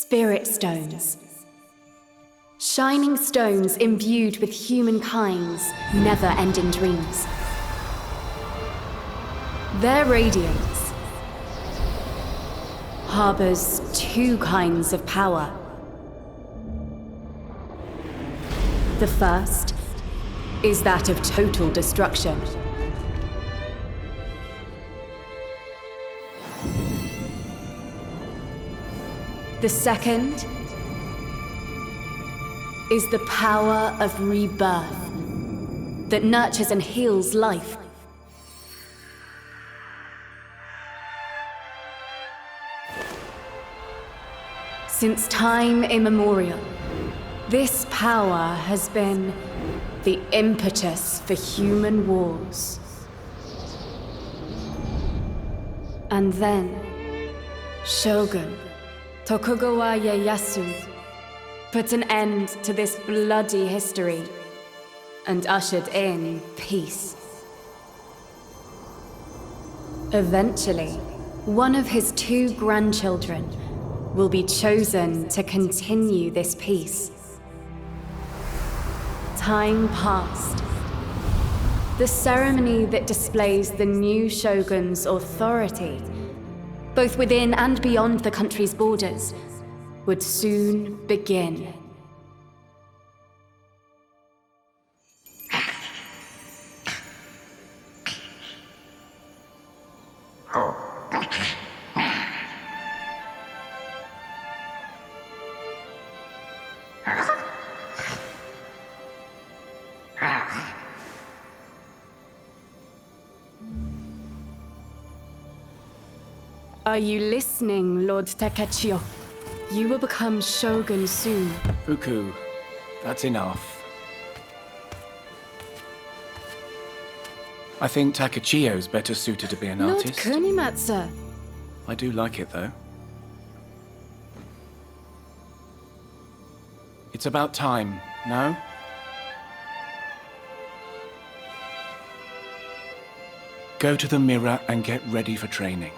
Spirit stones. Shining stones imbued with humankind's never-ending dreams. Their radiance harbors two kinds of power. The first is that of total destruction. The second is the power of rebirth that nurtures and heals life. Since time immemorial, this power has been the impetus for human wars. And then, Shogun Tokugawa Ieyasu put an end to this bloody history and ushered in peace. Eventually, one of his two grandchildren will be chosen to continue this peace. Time passed. The ceremony that displays the new shogun's authority, both within and beyond the country's borders, would soon begin. Are you listening, Lord Takechiyo? You will become Shogun soon. Fuku, that's enough. I think Takechiyo's better suited to be an artist. Lord Kunimatsu. I do like it, though. It's about time, no? Go to the mirror and get ready for training.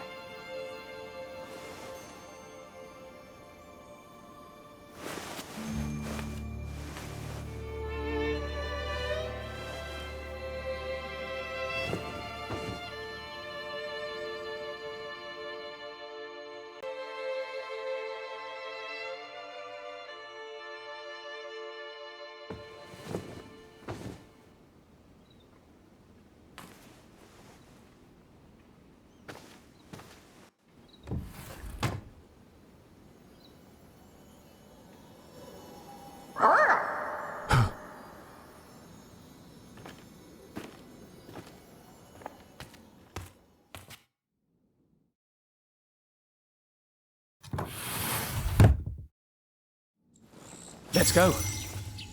Let's go.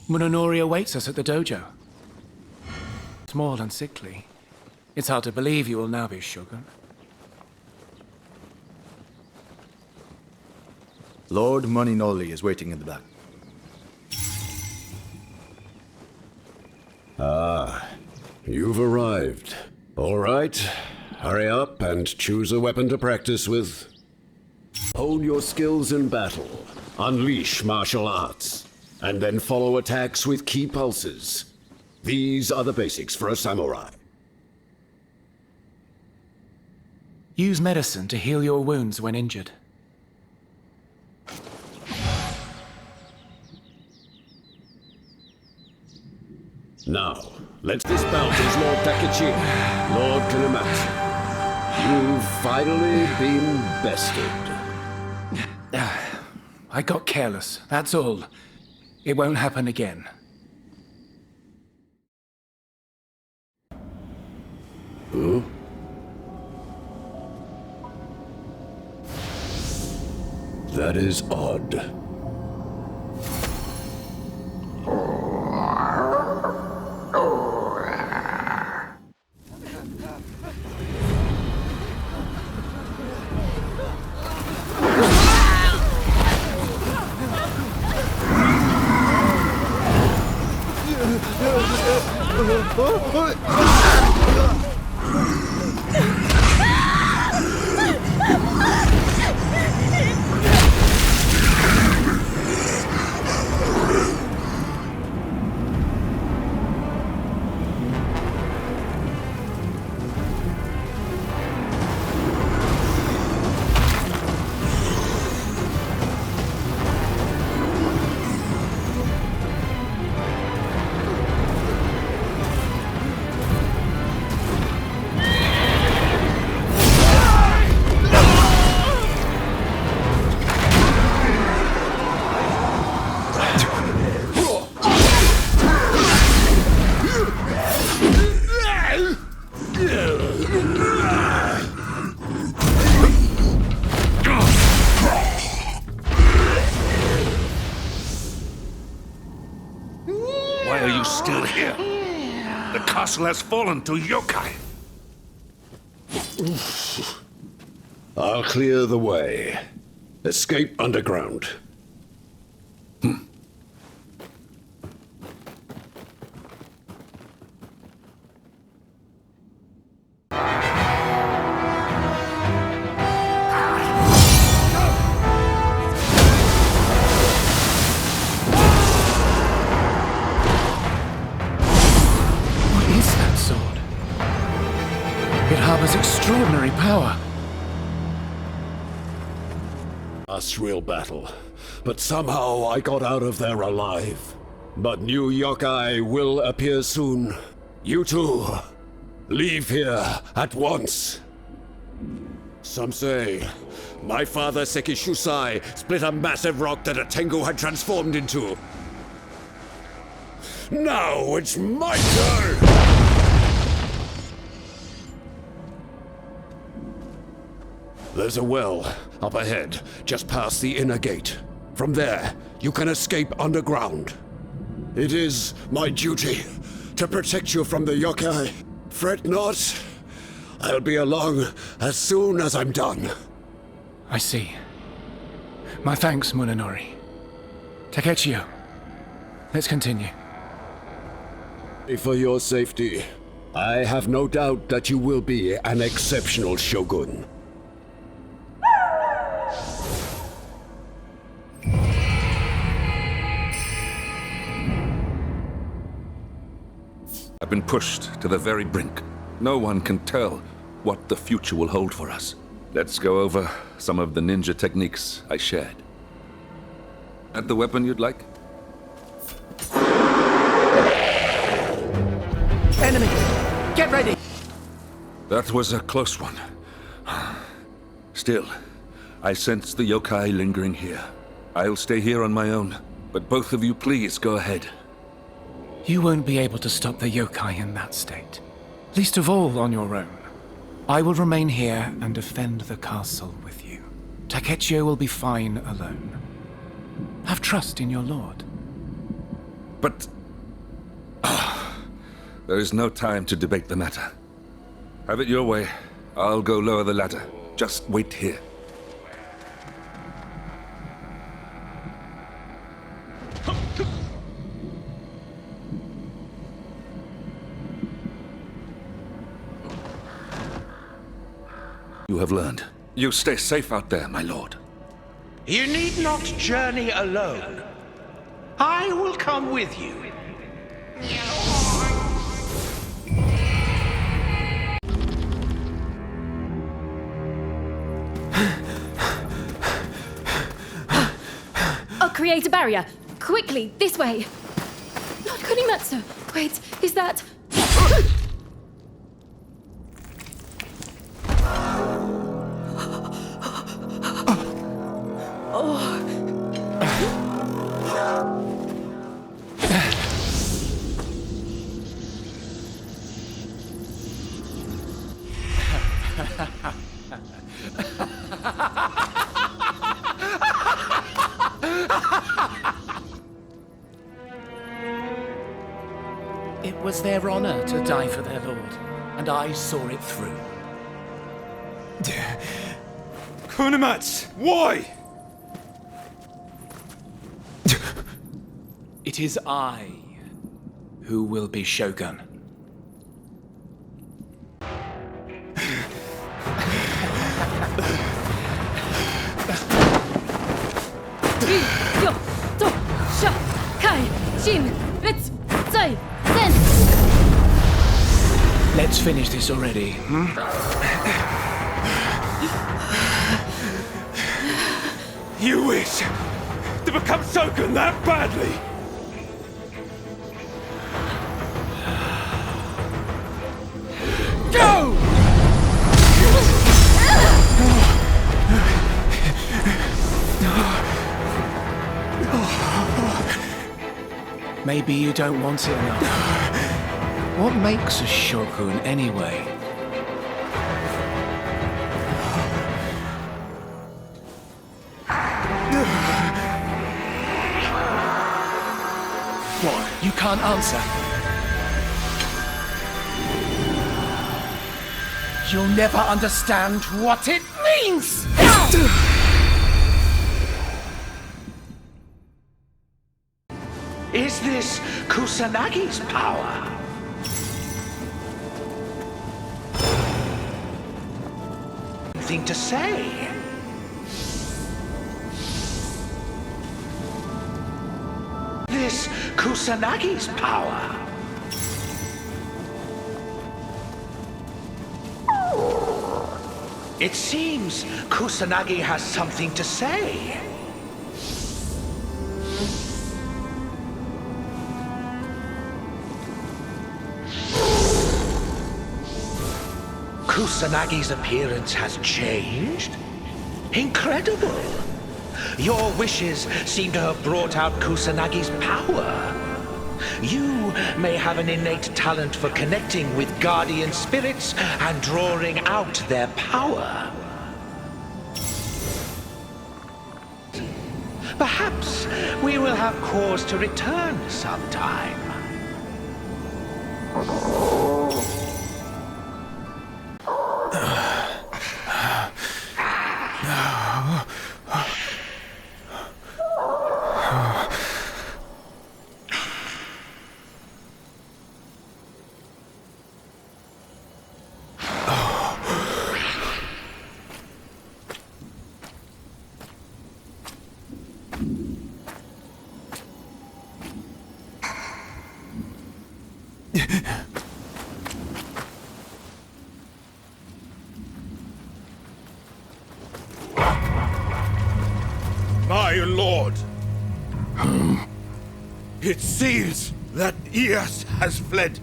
Munonori awaits us at the dojo. Small and sickly. It's hard to believe you will now be Shogun. Lord Moninoli is waiting in the back. Ah, you've arrived. All right, hurry up and choose a weapon to practice with. Hone your skills in battle, unleash martial arts, and then follow attacks with key pulses. These are the basics for a samurai. Use medicine to heal your wounds when injured. Now, let's. This belt is Lord Takechiyo, Lord Kunimatsu. You've finally been bested. I got careless, that's all. It won't happen again. Huh? That is odd. still here? The castle has fallen to yokai. I'll clear the way. Escape underground. It harbors extraordinary power. A real battle, but somehow I got out of there alive. But new yokai will appear soon. You too, leave here at once. Some say my father Sekishusai split a massive rock that a Tengu had transformed into. Now it's my turn! There's a well up ahead, just past the inner gate. From there, you can escape underground. It is my duty to protect you from the yokai. Fret not. I'll be along as soon as I'm done. I see. My thanks, Munenori. Takechiyo, let's continue. For your safety, I have no doubt that you will be an exceptional shogun. I've been pushed to the very brink. No one can tell what the future will hold for us. Let's go over some of the ninja techniques I shared. At the weapon you'd like? Enemy! Get ready! That was a close one. Still, I sense the yokai lingering here. I'll stay here on my own, but both of you please go ahead. You won't be able to stop the yokai in that state. Least of all on your own. I will remain here and defend the castle with you. Takechiyo will be fine alone. Have trust in your lord. But... there is no time to debate the matter. Have it your way. I'll go lower the ladder. Just wait here. You have learned. You stay safe out there, my lord. You need not journey alone. I will come with you. I'll create a barrier. Quickly, this way. Not Kunimatsu. Wait, is that... It was their honor to die for their lord, and I saw it through. Kunimatsu, why? It is I who will be Shogun. Let's finish this already, You wish to become Shogun that badly? Go! Maybe you don't want it enough. What makes a shogun anyway? What? You can't answer. You'll never understand what it means! Is this Kusanagi's power? Thing to say? This Kusanagi's power? It seems Kusanagi has something to say. Kusanagi's appearance has changed? Incredible! Your wishes seem to have brought out Kusanagi's power. You may have an innate talent for connecting with guardian spirits and drawing out their power. Perhaps we will have cause to return sometime. My lord! It seems that Eos has fled.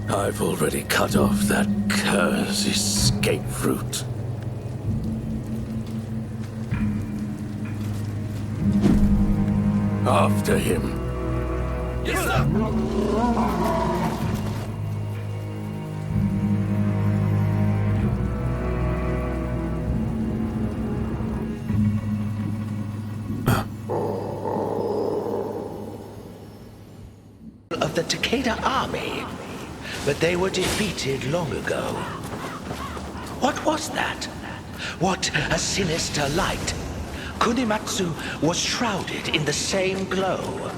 I've already cut off that cursed escape route. After him. Yes, sir! Of the Takeda army, but they were defeated long ago. What was that? What a sinister light! Kunimatsu was shrouded in the same glow.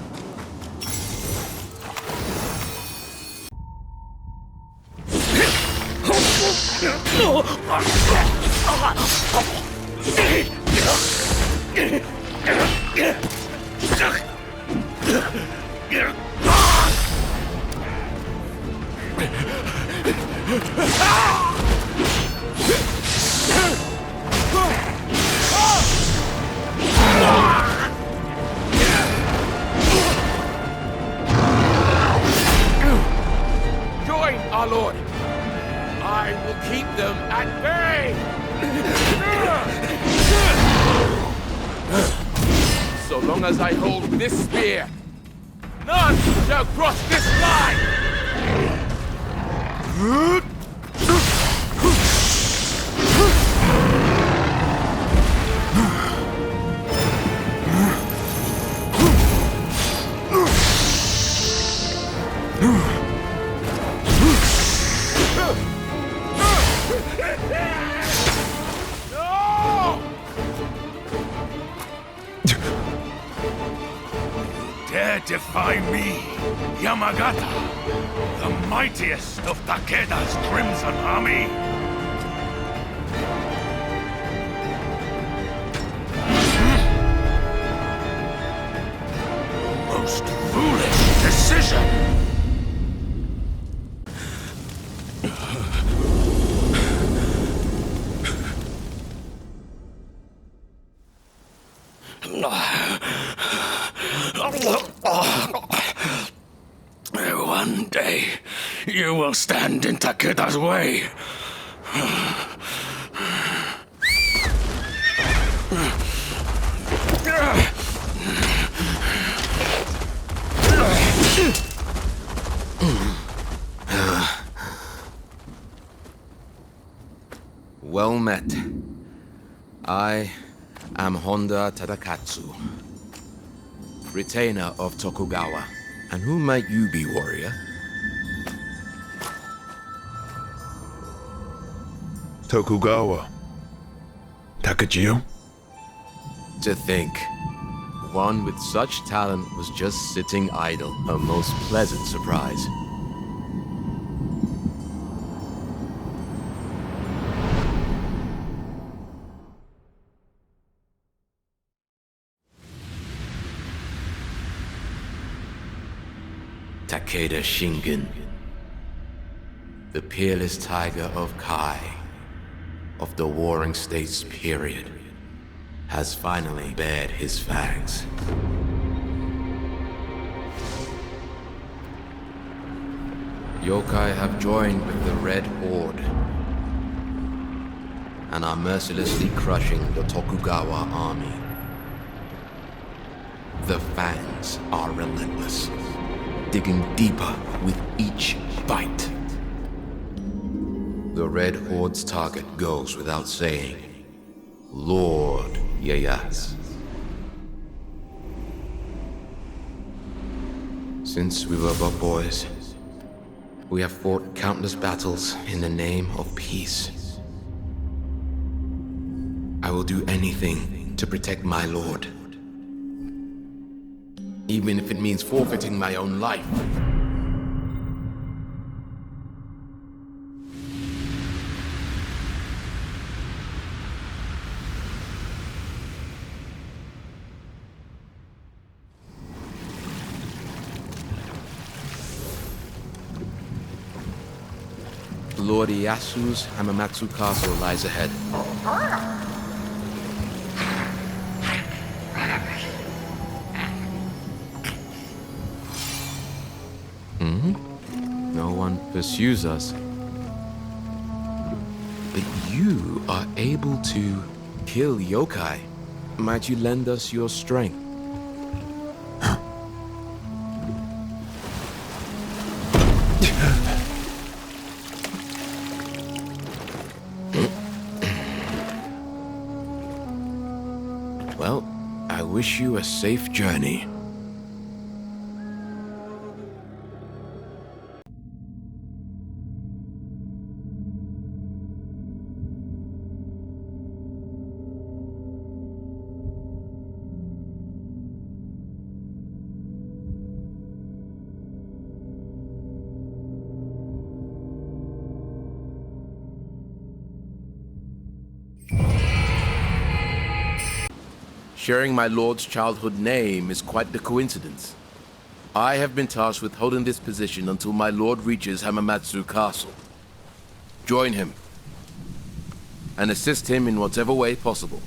Join our lord. I will keep them at bay. So long as I hold this spear, none shall cross this line. Dare defy me, Yamagata, the mightiest of Takeda's Crimson Army? Most foolish decision! One day, you will stand in Takeda's way. Well met. I am Honda Tadakatsu, retainer of Tokugawa. And who might you be, warrior? Tokugawa Takechiyo? To think, one with such talent was just sitting idle. A most pleasant surprise. Takeda Shingen, the peerless tiger of Kai, of the Warring States period, has finally bared his fangs. Yokai have joined with the Red Horde and are mercilessly crushing the Tokugawa army. The fangs are relentless, digging deeper with each bite. The Red Horde's target goes without saying. Lord Ieyasu. Since we were but boys, we have fought countless battles in the name of peace. I will do anything to protect my lord, even if it means forfeiting my own life. Lord Ieyasu's Hamamatsu Castle lies ahead. No one pursues us. But you are able to kill yokai. Might you lend us your strength? Well, I wish you a safe journey. Sharing my lord's childhood name is quite the coincidence. I have been tasked with holding this position until my lord reaches Hamamatsu Castle. Join him, and assist him in whatever way possible.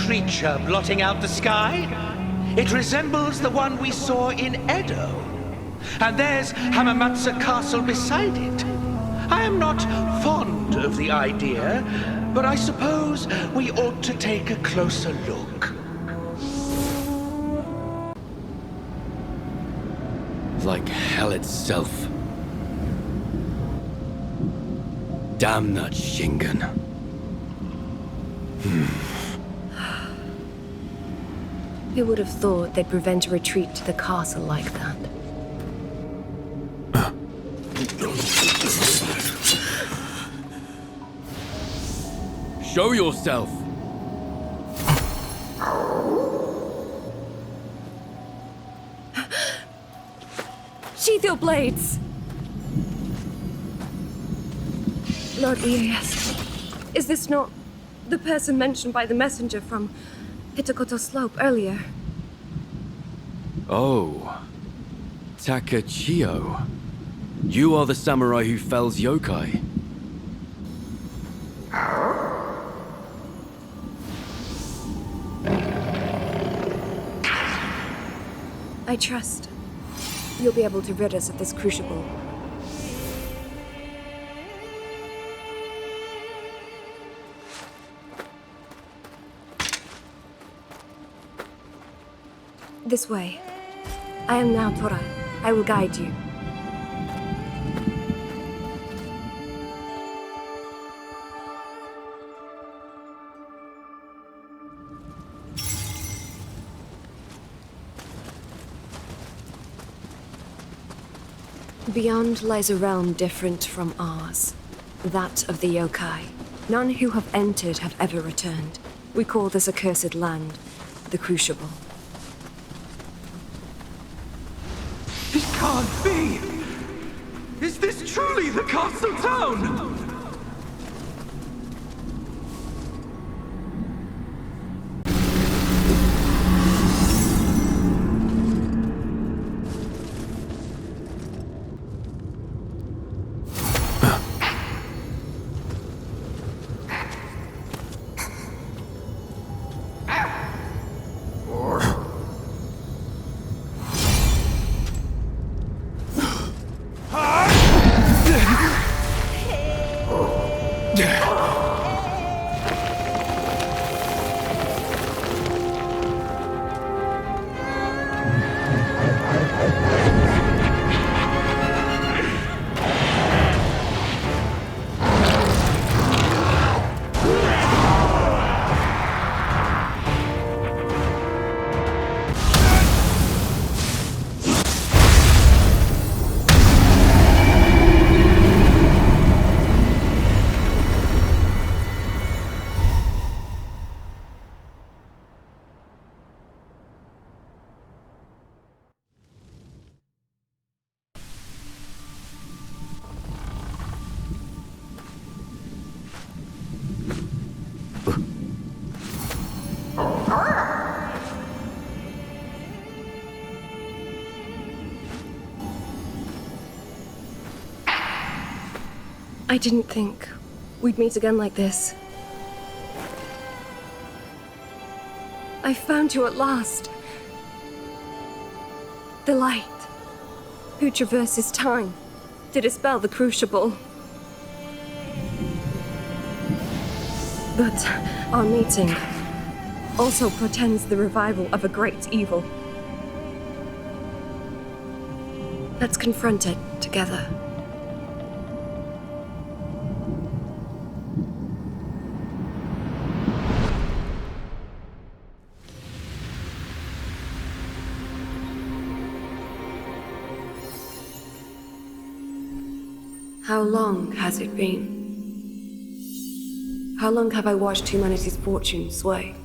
Creature blotting out the sky? It resembles the one we saw in Edo. And there's Hamamatsu Castle beside it. I am not fond of the idea, but I suppose we ought to take a closer look. Like hell itself. Damn that Shingen. Who would have thought they'd prevent a retreat to the castle like that? Show yourself! Sheath your blades! Lord Ieyasu, Is this not the person mentioned by the messenger from Hitakoto Slope earlier? Oh. Takechiyo. You are the samurai who fells yokai. I trust you'll be able to rid us of this Crucible. This way. I am now Tora. I will guide you. Beyond lies a realm different from ours. That of the yokai. None who have entered have ever returned. We call this accursed land the Crucible. It can't be! Is this truly the castle town? I didn't think we'd meet again like this. I found you at last. The light, who traverses time to dispel the Crucible. But our meeting also portends the revival of a great evil. Let's confront it together. How long has it been? How long have I watched humanity's fortune sway?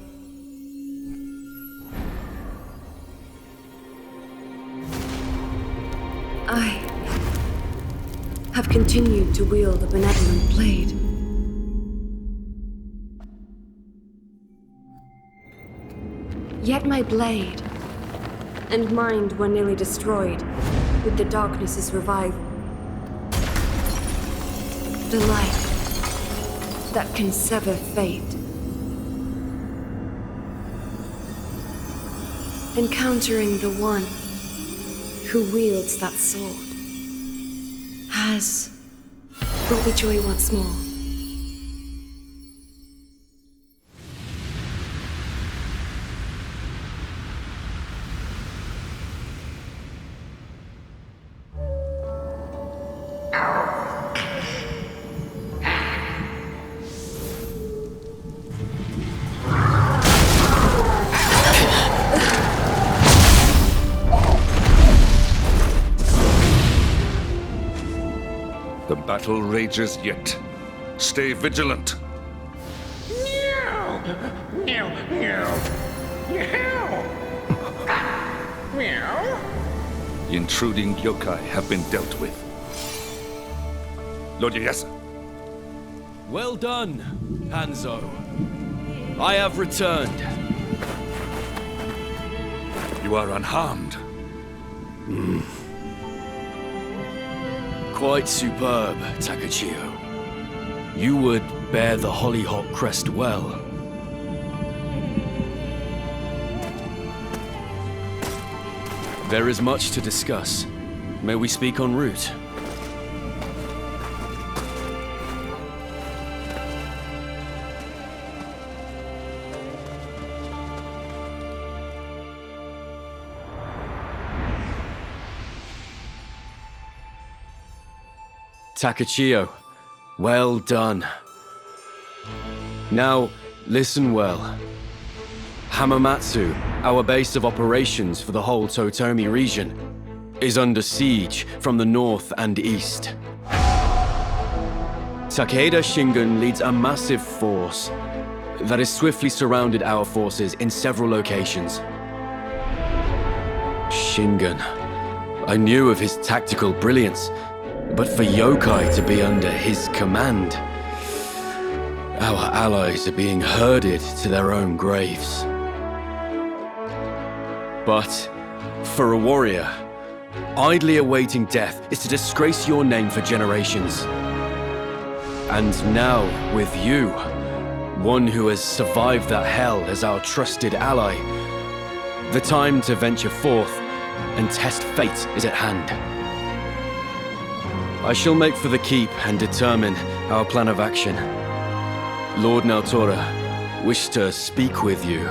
I have continued to wield a benevolent blade. Yet my blade and mind were nearly destroyed with the darkness's revival. The light that can sever fate. Encountering the one who wields that sword has brought me joy once more. The battle rages yet. Stay vigilant. Meow! Meow! Meow! Meow! Meow! Intruding yokai have been dealt with. Lord Ieyasu, Well done, Hanzo. I have returned. You are unharmed. Quite superb, Takechiyo. You would bear the Hollyhock crest well. There is much to discuss. May we speak en route? Takechiyo, well done. Now, listen well. Hamamatsu, our base of operations for the whole Totomi region, is under siege from the north and east. Takeda Shingon leads a massive force that has swiftly surrounded our forces in several locations. Shingon. I knew of his tactical brilliance, but for yokai to be under his command, our allies are being herded to their own graves. But for a warrior, idly awaiting death is to disgrace your name for generations. And now, with you, one who has survived that hell as our trusted ally, the time to venture forth and test fate is at hand. I shall make for the keep and determine our plan of action. Lord Naotora wished to speak with you.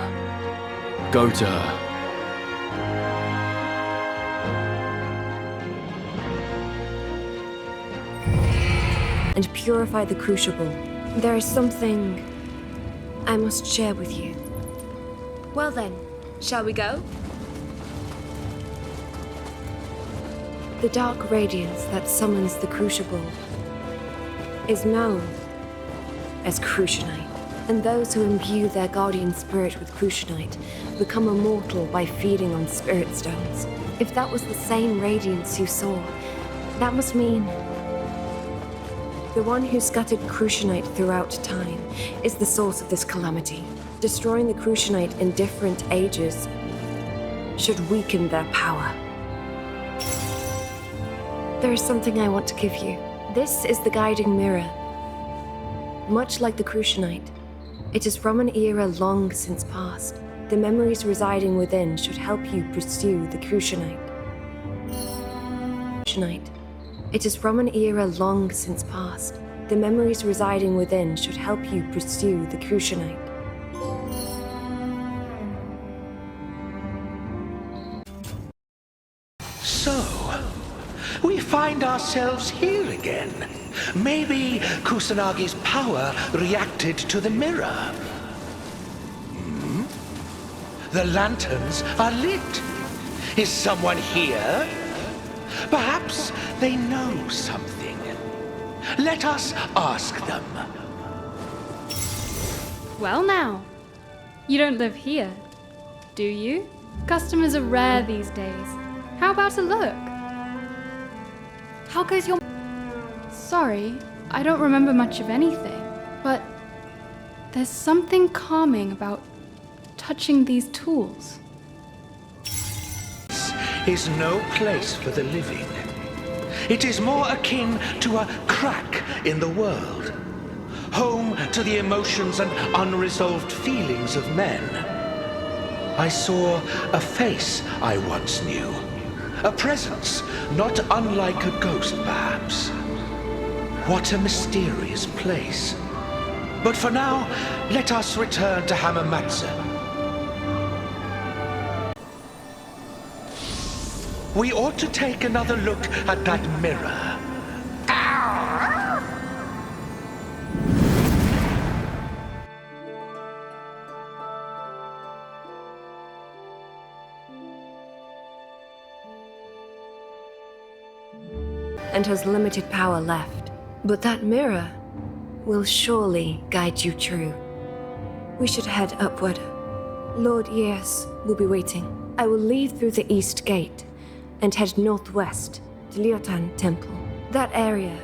Go to her. And purify the Crucible. There is something I must share with you. Well then, shall we go? The dark radiance that summons the Crucible is known as Crucianite, and those who imbue their guardian spirit with Crucianite become immortal by feeding on spirit stones. If that was the same radiance you saw, that must mean the one who scattered Crucianite throughout time is the source of this calamity. Destroying the Crucianite in different ages should weaken their power. There is something I want to give you. This is the guiding mirror. Much like the Crucianite, it is from an era long since past. The memories residing within should help you pursue the Crucianite. It is from an era long since past. The memories residing within should help you pursue the Crucianite. So, we find ourselves here again. Maybe Kusanagi's power reacted to the mirror. The lanterns are lit. Is someone here? Perhaps they know something. Let us ask them. Well now, you don't live here, do you? Customers are rare these days. How about a look? How goes your... Sorry, I don't remember much of anything, but there's something calming about touching these tools. Is no place for the living. It is more akin to a crack in the world, home to the emotions and unresolved feelings of men. I saw a face I once knew, a presence not unlike a ghost, perhaps. What a mysterious place. But for now, let us return to Hamamatsu. We ought to take another look at that mirror. And has limited power left. But that mirror will surely guide you true. We should head upward. Lord Ieus will be waiting. I will leave through the east gate and head northwest to Lyotan Temple. That area,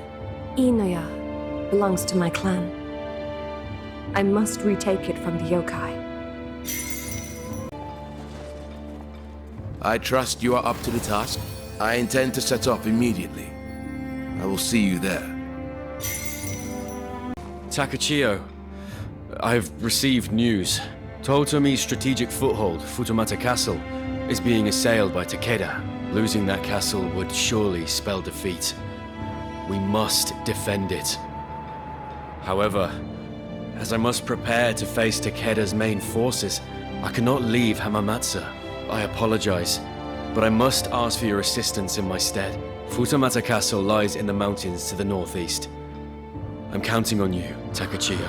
Nioh, belongs to my clan. I must retake it from the yokai. I trust you are up to the task. I intend to set off immediately. I will see you there. Takechiyo, I've received news. Totomi's strategic foothold, Futomata Castle, is being assailed by Takeda. Losing that castle would surely spell defeat. We must defend it. However, as I must prepare to face Takeda's main forces, I cannot leave Hamamatsu. I apologize, but I must ask for your assistance in my stead. Futomata Castle lies in the mountains to the northeast. I'm counting on you, Takechiyo.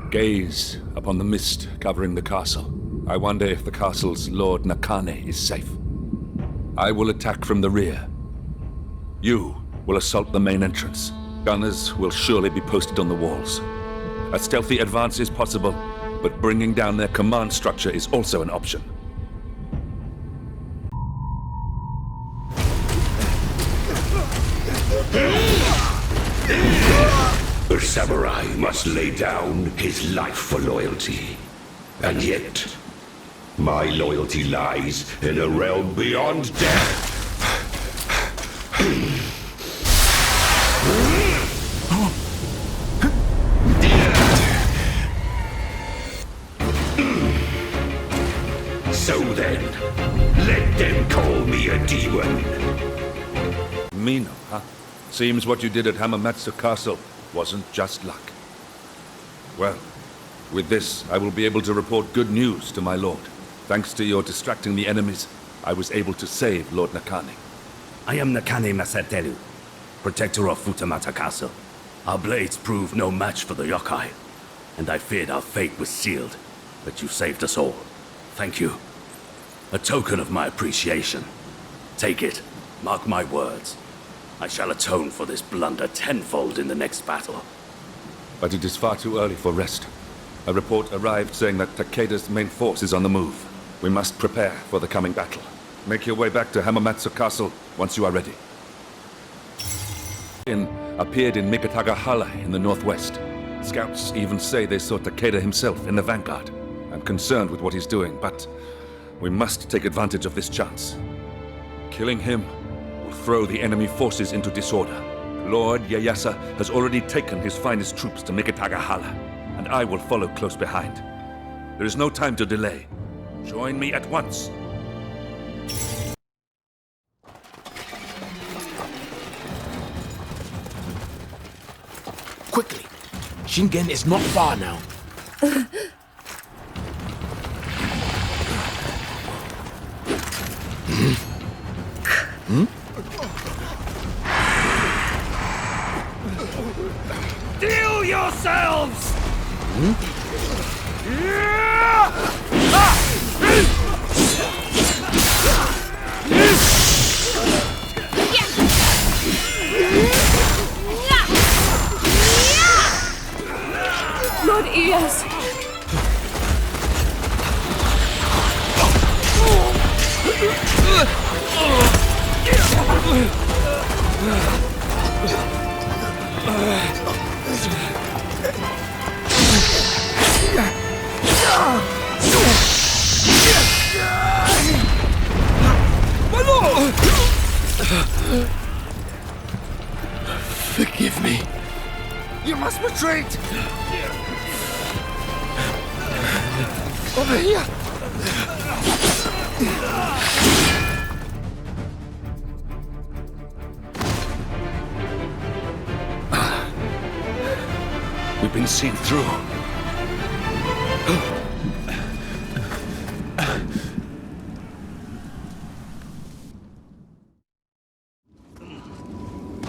Gaze upon the mist covering the castle. I wonder if the castle's Lord Nakane is safe. I will attack from the rear. You will assault the main entrance. Gunners will surely be posted on the walls. A stealthy advance is possible, but bringing down their command structure is also an option. A samurai must lay down his life for loyalty. And yet, my loyalty lies in a realm beyond death. So then, let them call me a demon. Nioh, huh? Seems what you did at Hamamatsu Castle wasn't just luck. Well, with this, I will be able to report good news to my lord. Thanks to your distracting the enemies, I was able to save Lord Nakane. I am Nakane Masateru, protector of Futomata Castle. Our blades proved no match for the yokai, and I feared our fate was sealed, but you saved us all. Thank you. A token of my appreciation. Take it. Mark my words. I shall atone for this blunder tenfold in the next battle. But it is far too early for rest. A report arrived saying that Takeda's main force is on the move. We must prepare for the coming battle. Make your way back to Hamamatsu Castle once you are ready. Appeared in Mikitagahala in the northwest. Scouts even say they saw Takeda himself in the vanguard. I'm concerned with what he's doing, but we must take advantage of this chance. Killing him will throw the enemy forces into disorder. Lord Ieyasu has already taken his finest troops to Mikitagahala, and I will follow close behind. There is no time to delay. Join me at once. Quickly! Shingen is not far now. Deal yourselves! Lord Ieyasu! My lord! Forgive me. You must retreat! Over here! We've been seen through.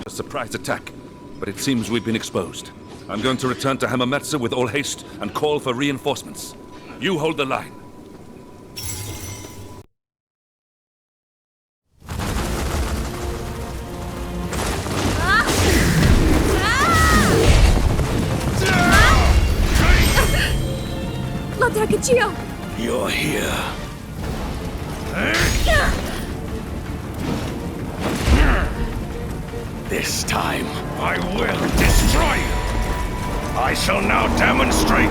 A surprise attack, but it seems we've been exposed. I'm going to return to Hamamatsu with all haste and call for reinforcements. You hold the line. Lord Takechiyo! You're here. This time, I will destroy you! I shall now demonstrate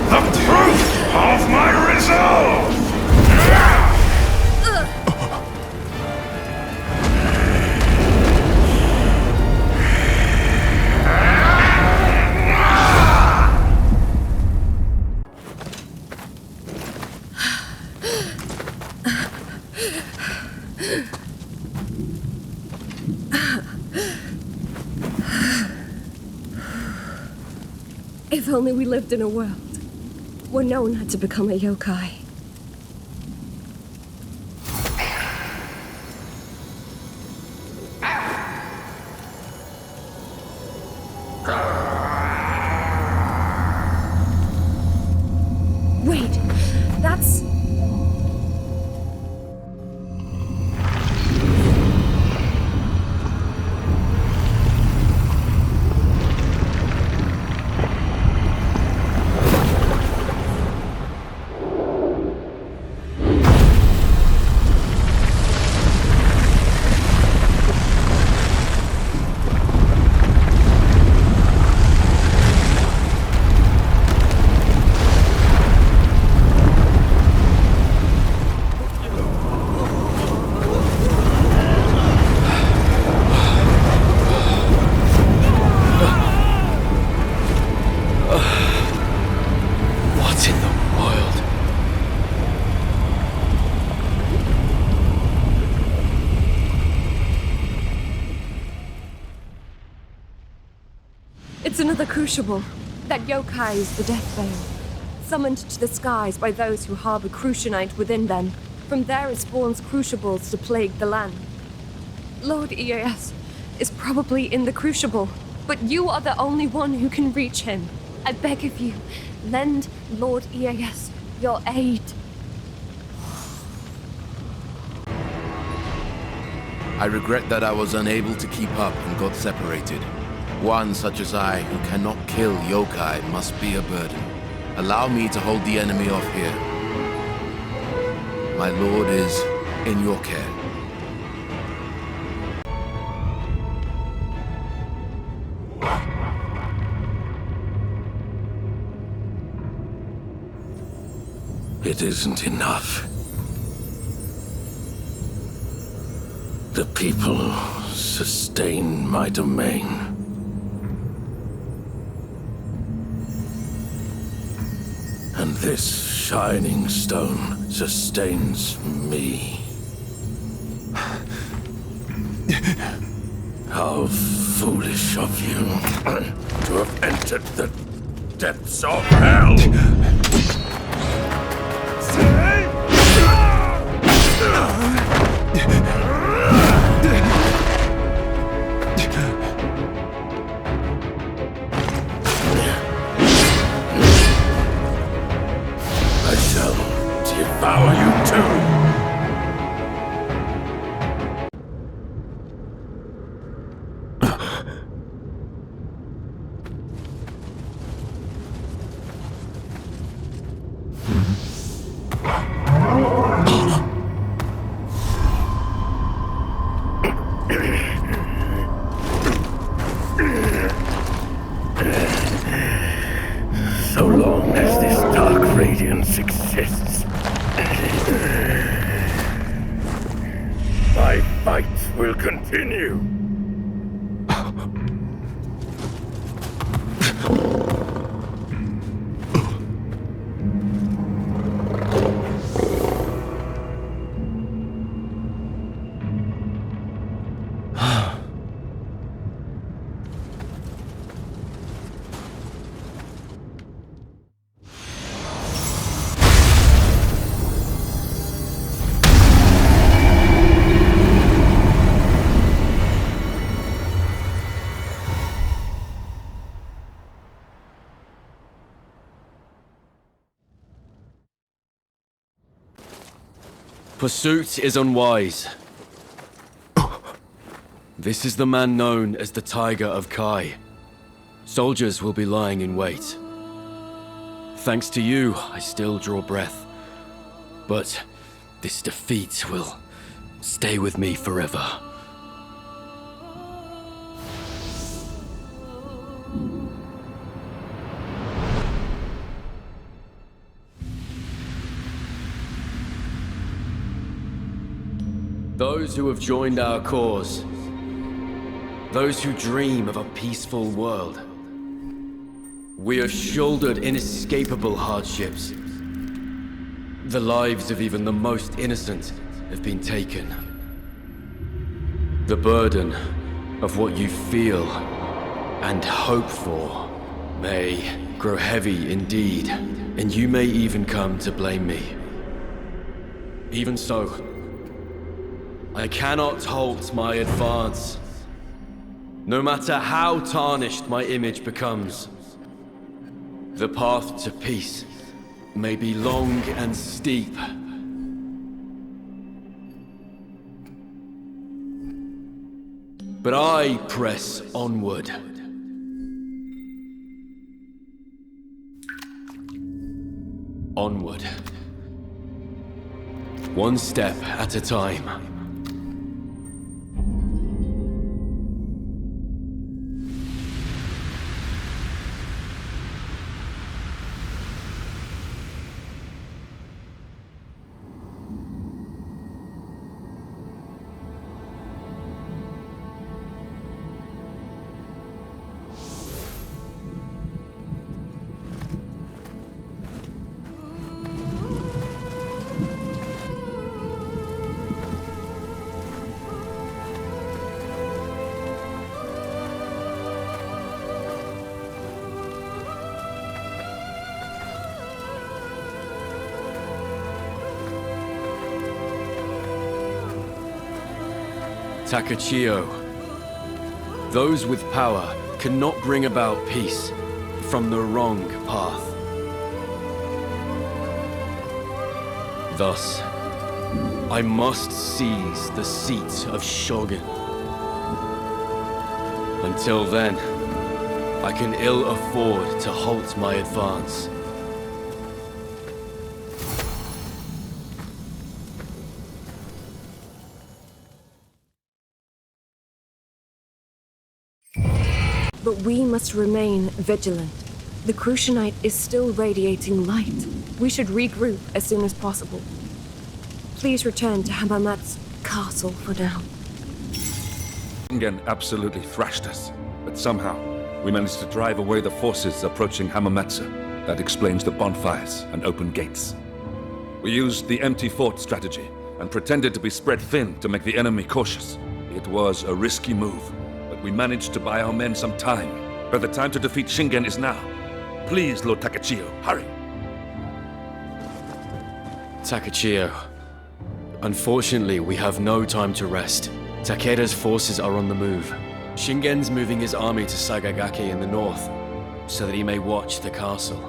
the proof of my resolve! If only we lived in a world where no one had to become a yokai. Wait, that's... It's another Crucible. That yokai is the Death Veil, summoned to the skies by those who harbor Crucianite within them. From there it spawns Crucibles to plague the land. Lord EAS is probably in the Crucible, but you are the only one who can reach him. I beg of you, lend Lord EAS your aid. I regret that I was unable to keep up and got separated. One such as I, who cannot kill yokai, must be a burden. Allow me to hold the enemy off here. My lord is in your care. It isn't enough. The people sustain my domain. And this shining stone sustains me. How foolish of you to have entered the depths of hell! I shall devour you too! So long as this dark radiance exists, my fight will continue. Pursuit is unwise. This is the man known as the Tiger of Kai. Soldiers will be lying in wait. Thanks to you, I still draw breath. But this defeat will stay with me forever. Those who have joined our cause, those who dream of a peaceful world, we have shouldered inescapable hardships. The lives of even the most innocent have been taken. The burden of what you feel and hope for may grow heavy indeed, and you may even come to blame me. Even so, I cannot halt my advance. No matter how tarnished my image becomes, the path to peace may be long and steep. But I press onward. Onward. One step at a time. Takechiyo. Those with power cannot bring about peace from the wrong path. Thus, I must seize the seat of Shogun. Until then, I can ill afford to halt my advance. But we must remain vigilant. The Crucianite is still radiating light. We should regroup as soon as possible. Please return to Hamamatsu's castle for now. Shingen absolutely thrashed us, but somehow we managed to drive away the forces approaching Hamamatsu. That explains the bonfires and open gates. We used the empty fort strategy and pretended to be spread thin to make the enemy cautious. It was a risky move, but we managed to buy our men some time. But the time to defeat Shingen is now. Please, Lord Takechiyo, hurry. Takechiyo. Unfortunately, we have no time to rest. Takeda's forces are on the move. Shingen's moving his army to Saigagake in the north, so that he may watch the castle.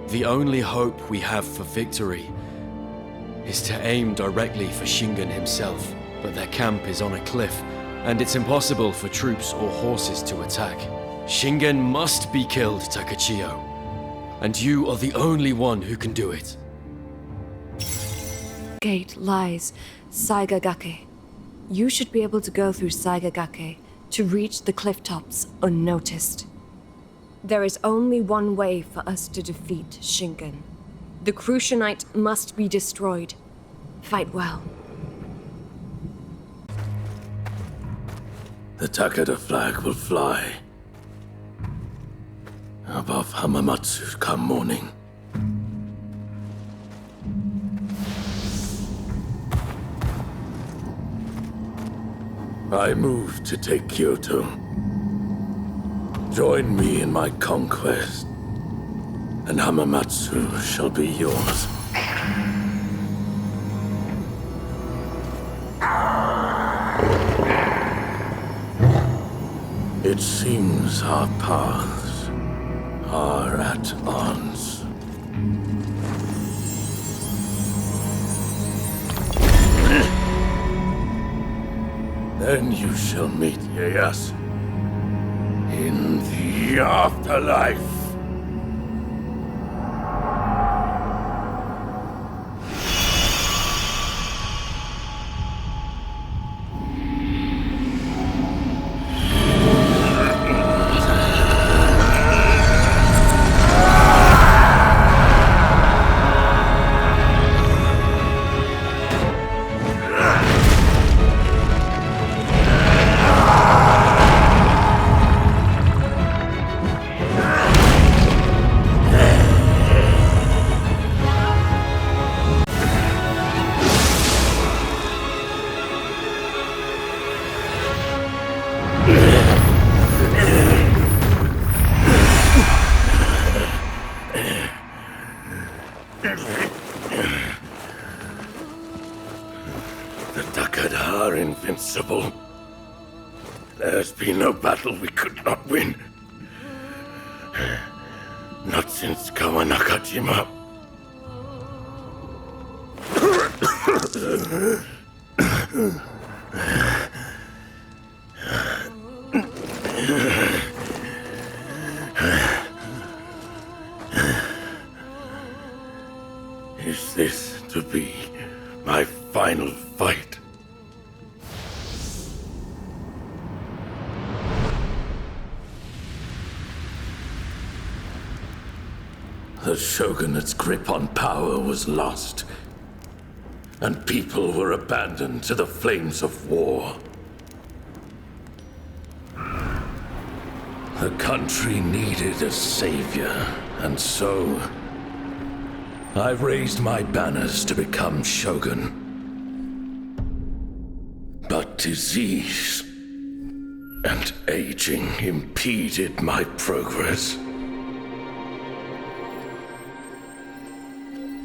The only hope we have for victory is to aim directly for Shingen himself, but their camp is on a cliff, and it's impossible for troops or horses to attack. Shingen must be killed, Takechiyo, and you are the only one who can do it. Gate lies Saigagake. You should be able to go through Saigagake to reach the cliff tops unnoticed. There is only one way for us to defeat Shingen. The Crucianite must be destroyed. Fight well. The Takeda flag will fly above Hamamatsu come morning. I move to take Kyoto. Join me in my conquest, and Hamamatsu shall be yours. It seems our paths are at odds. Then you shall meet Ieyasu in the afterlife. The Takeda are invincible. There's been no battle we could not win. Not since Kawanakajima. Is this to be my final fight? The Shogunate's grip on power was lost, and people were abandoned to the flames of war. The country needed a savior, and so I raised my banners to become Shogun. But disease and aging impeded my progress.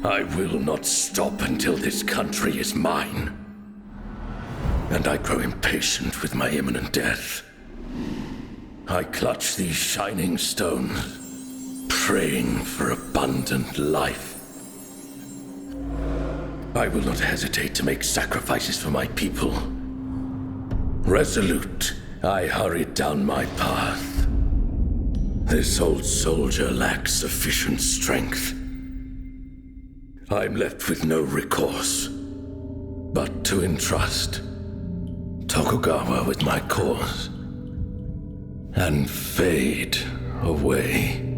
I will not stop until this country is mine. And I grow impatient with my imminent death. I clutch these shining stones, praying for abundant life. I will not hesitate to make sacrifices for my people. Resolute, I hurried down my path. This old soldier lacks sufficient strength. I'm left with no recourse, but to entrust Tokugawa with my cause, and fade away.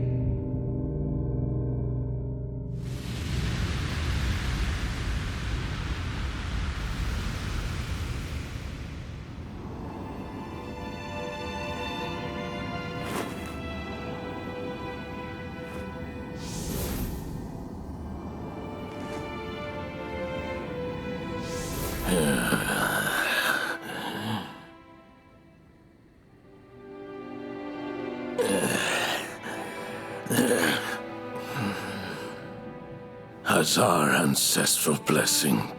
Has our ancestral blessing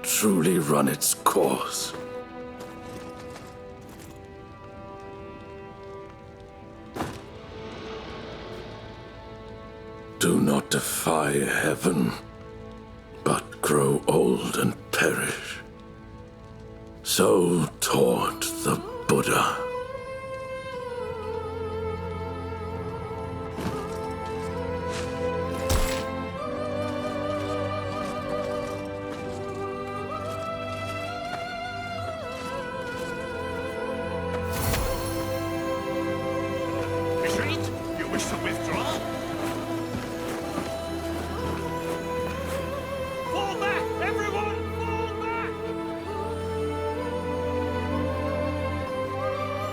truly run its course? Do not defy heaven, but grow old and perish. So taught the Buddha.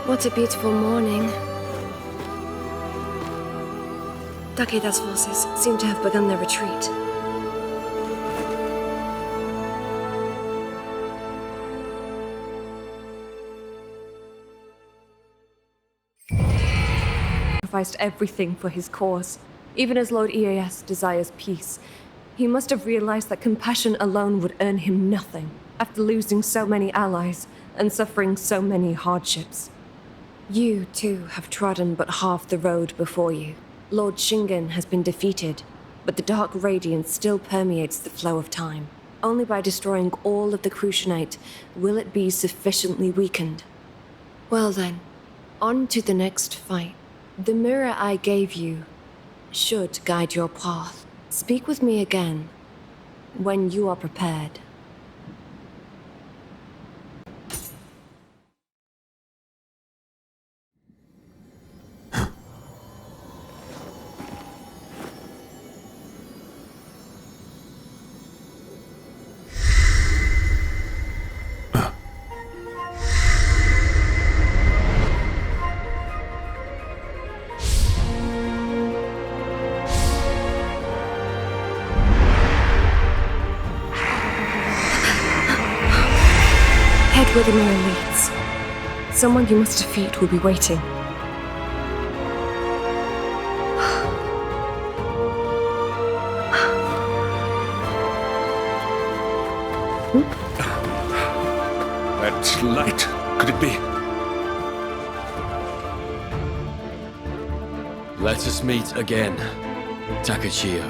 What a beautiful morning. Takeda's forces seem to have begun their retreat. Sacrificed everything for his cause. Even as Lord EAS desires peace, he must have realized that compassion alone would earn him nothing after losing so many allies and suffering so many hardships. You, too, have trodden but half the road before you. Lord Shingen has been defeated, but the dark radiance still permeates the flow of time. Only by destroying all of the Crucianite will it be sufficiently weakened. Well then, on to the next fight. The mirror I gave you should guide your path. Speak with me again when you are prepared. Head where the mirror leads. Someone you must defeat will be waiting. That light, could it be? Let us meet again, Takechiyo.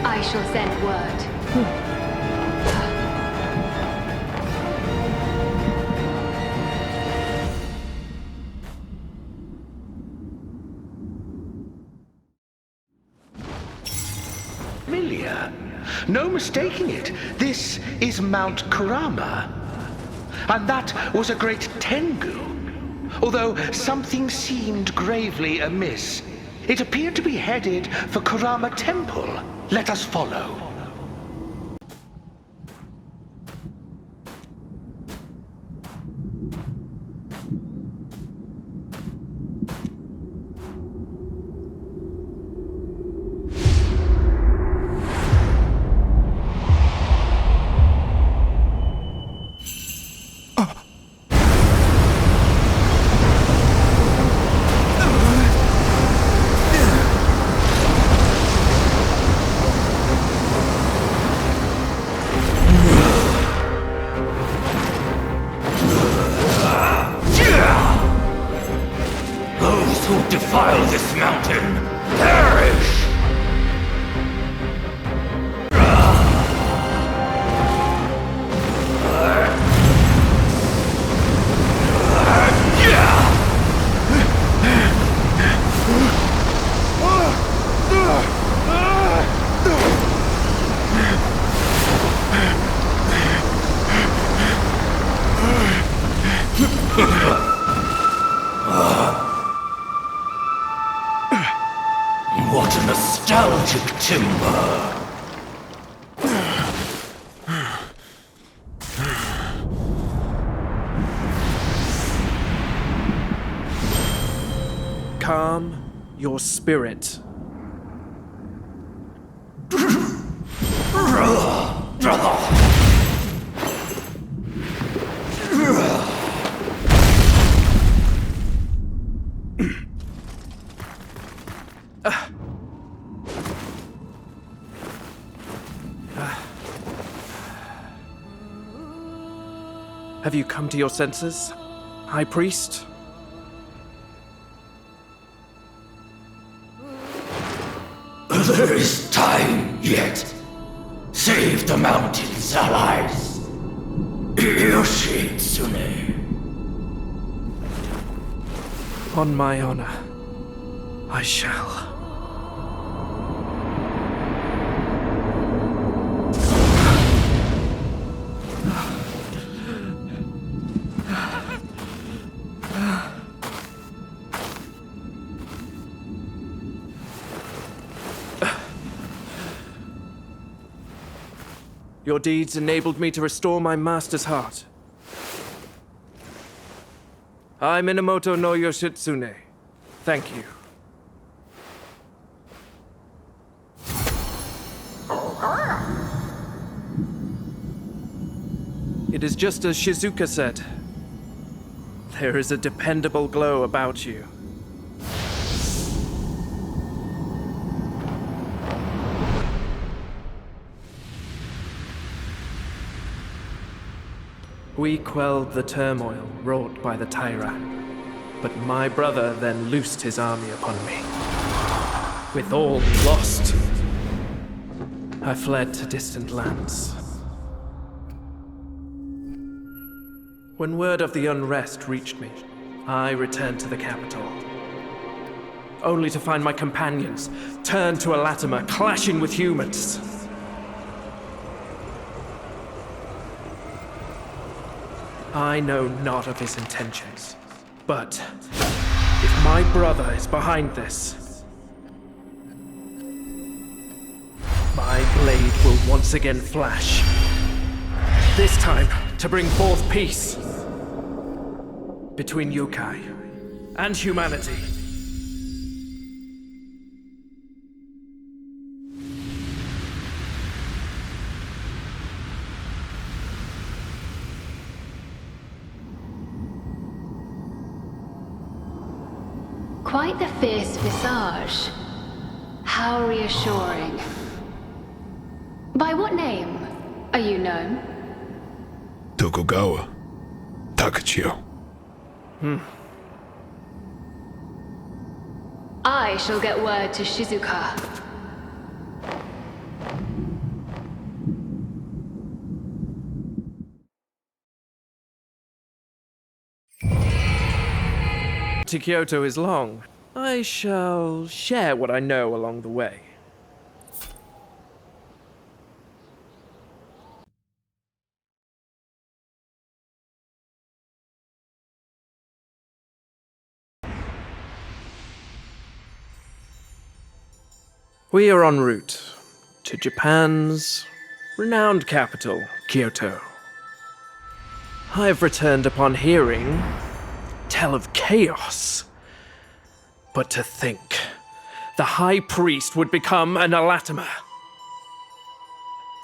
I shall send word. Familiar. No mistaking it. This is Mount Kurama. And that was a great Tengu. Although something seemed gravely amiss. It appeared to be headed for Kurama Temple. Let us follow. Defile this mountain! Perish! What a nostalgic timber! Calm your spirit. Have you come to your senses, High Priest? There is time yet. Save the mountain's allies. Yoshitsune. On my honor, I shall. Your deeds enabled me to restore my master's heart. I, Minamoto no Yoshitsune, thank you. It is just as Shizuka said. There is a dependable glow about you. We quelled the turmoil wrought by the Taira, but my brother then loosed his army upon me. With all lost, I fled to distant lands. When word of the unrest reached me, I returned to the capital, only to find my companions turned to a Latimer clashing with humans. I know not of his intentions, but if my brother is behind this, my blade will once again flash. This time to bring forth peace between yokai and humanity. Quite the fierce visage. How reassuring. By what name are you known? Tokugawa Takechiyo. I shall get word to Shizuka. To Kyoto is long. I shall share what I know along the way. We are en route to Japan's renowned capital, Kyoto. I've returned upon hearing tell of chaos. But to think, the High Priest would become an anathema.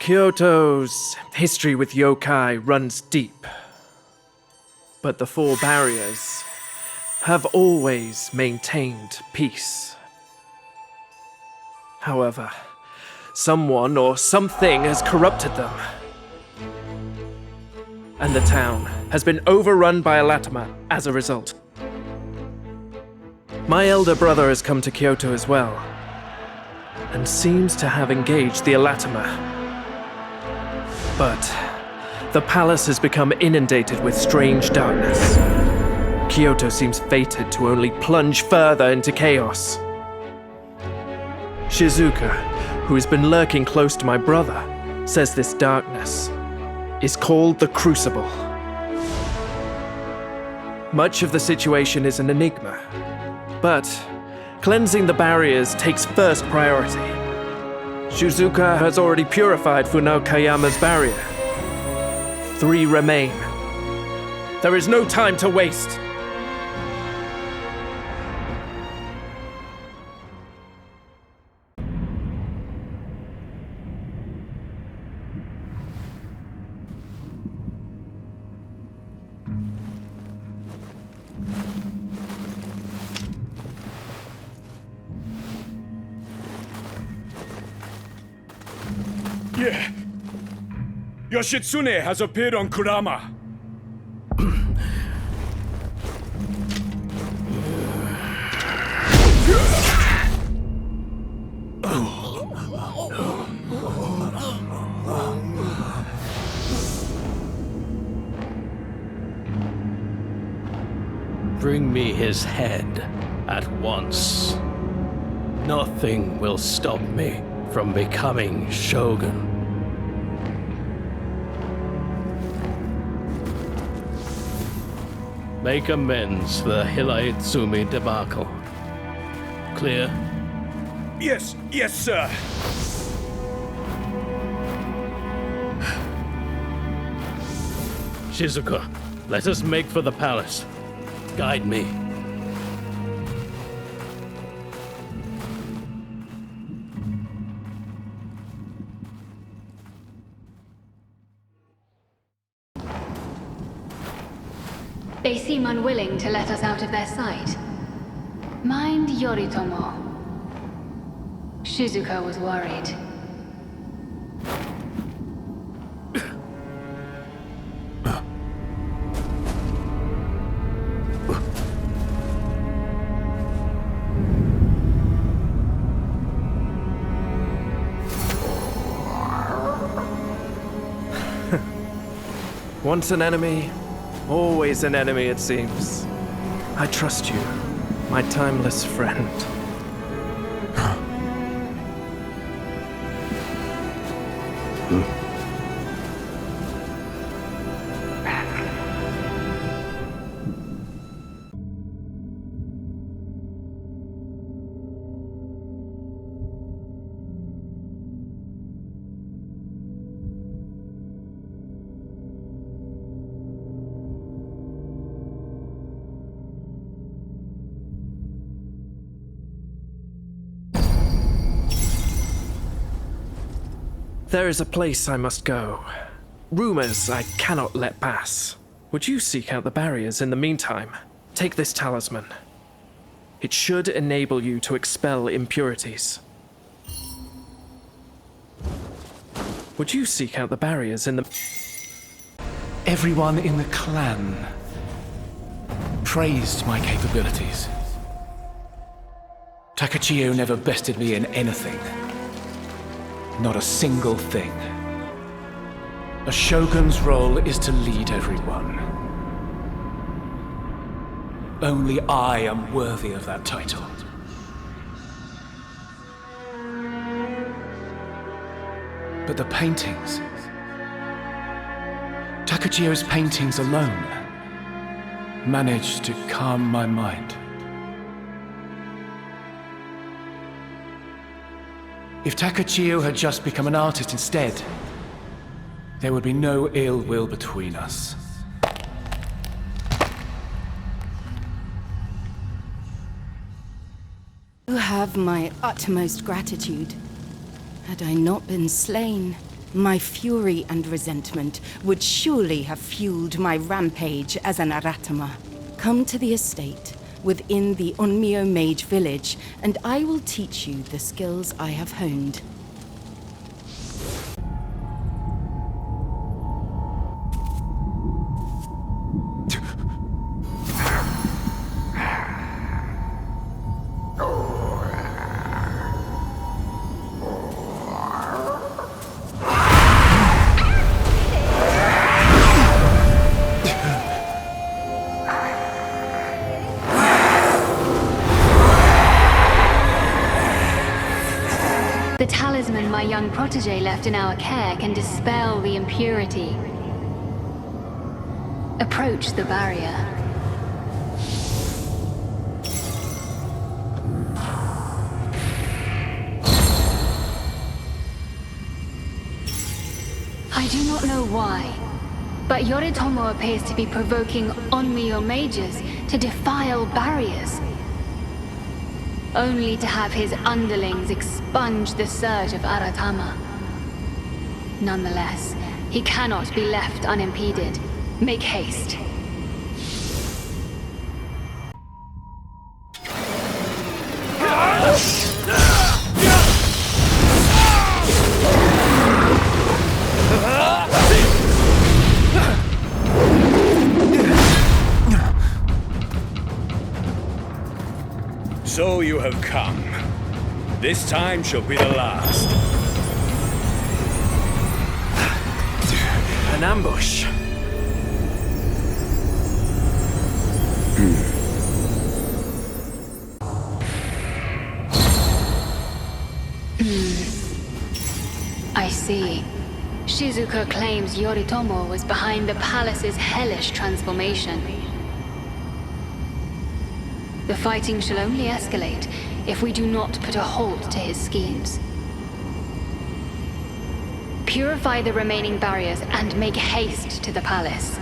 Kyoto's history with yokai runs deep. But the four barriers have always maintained peace. However, someone or something has corrupted them. And the town has been overrun by anathema as a result. My elder brother has come to Kyoto as well, and seems to have engaged the anathema. But the palace has become inundated with strange darkness. Kyoto seems fated to only plunge further into chaos. Shizuka, who has been lurking close to my brother, says this darkness is called the Crucible. Much of the situation is an enigma, but cleansing the barriers takes first priority. Shizuka has already purified Funao Kayama's barrier. 3 remain. There is no time to waste. Yeah. Yoshitsune has appeared on Kurama. Bring me his head at once. Nothing will stop me from becoming Shogun. Make amends for the Hilaitsumi debacle. Clear? Yes, sir. Shizuka, let us make for the palace. Guide me. They seem unwilling to let us out of their sight. Mind Yoritomo. Shizuka was worried. Once an enemy, always an enemy, it seems. I trust you, my timeless friend. There is a place I must go. Rumors I cannot let pass. Would you seek out the barriers in the meantime? Take this talisman. It should enable you to expel impurities. Would you seek out the barriers in the... Everyone in the clan praised my capabilities. Takechiyo never bested me in anything. Not a single thing. A shogun's role is to lead everyone. Only I am worthy of that title. But the paintings... Takechiyo's paintings alone managed to calm my mind. If Takechiyo had just become an artist instead, there would be no ill will between us. You have my utmost gratitude. Had I not been slain, my fury and resentment would surely have fueled my rampage as an Aratama. Come to the estate within the Onmyo Mage village, and I will teach you the skills I have honed. The talisman my young protege left in our care can dispel the impurity. Approach the barrier. I do not know why, but Yoritomo appears to be provoking Onmyo mages to defile barriers, only to have his underlings expunge the surge of Aratama. Nonetheless, he cannot be left unimpeded. Make haste. So you have come. This time shall be the last. An ambush. I see. Shizuka claims Yoritomo was behind the palace's hellish transformation. The fighting shall only escalate if we do not put a halt to his schemes. Purify the remaining barriers and make haste to the palace.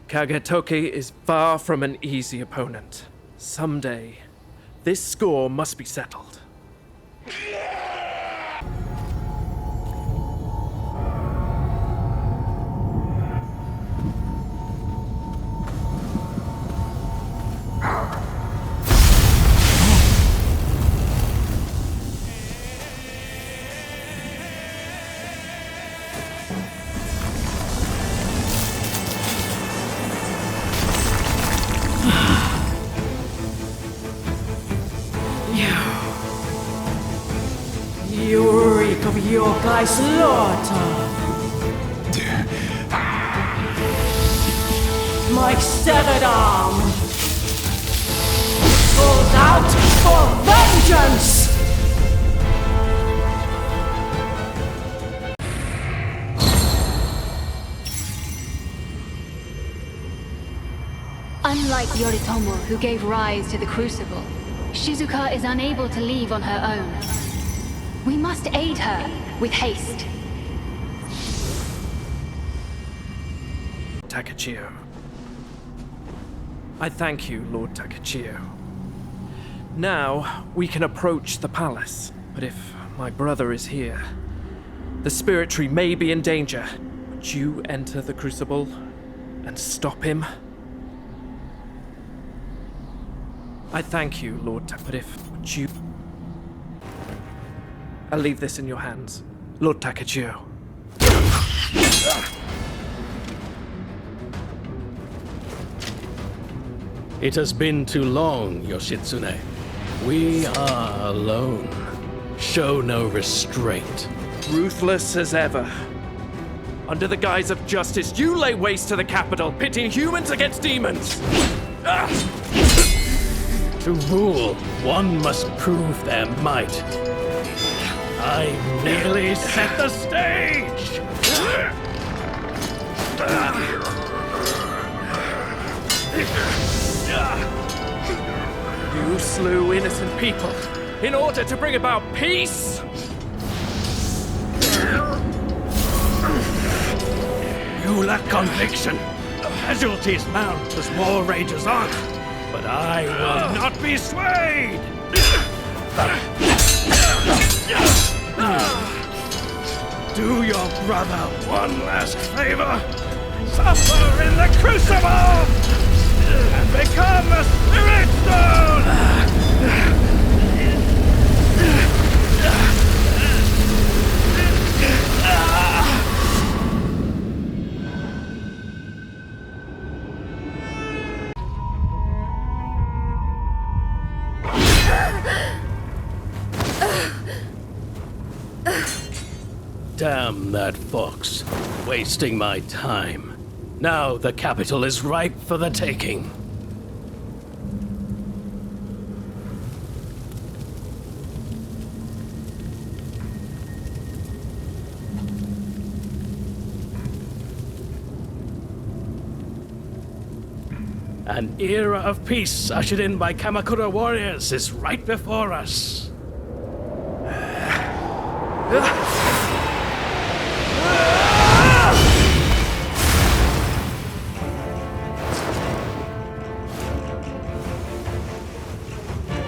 Kagetoki is far from an easy opponent. Someday, this score must be settled. of yokai slaughter. My severed arm goes out for vengeance! Unlike Yoritomo, who gave rise to the Crucible, Shizuka is unable to leave on her own. We must aid her with haste. Takechiyo. I thank you, Lord Takechiyo. Now, we can approach the palace. But if my brother is here, the spirit tree may be in danger. Would you enter the Crucible and stop him? I thank you, Lord but if would you... I'll leave this in your hands, Lord Takechiyo. It has been too long, Yoshitsune. We are alone. Show no restraint. Ruthless as ever. Under the guise of justice, you lay waste to the capital, pitting humans against demons! To rule, one must prove their might. I merely set the stage! You slew innocent people in order to bring about peace? You lack conviction. Casualties mount as war rages on. But I will not be swayed! Do your brother one last favor. Suffer in the Crucible! And become a Spirit Stone! Damn that fox, wasting my time. Now the capital is ripe for the taking. An era of peace ushered in by Kamakura warriors is right before us.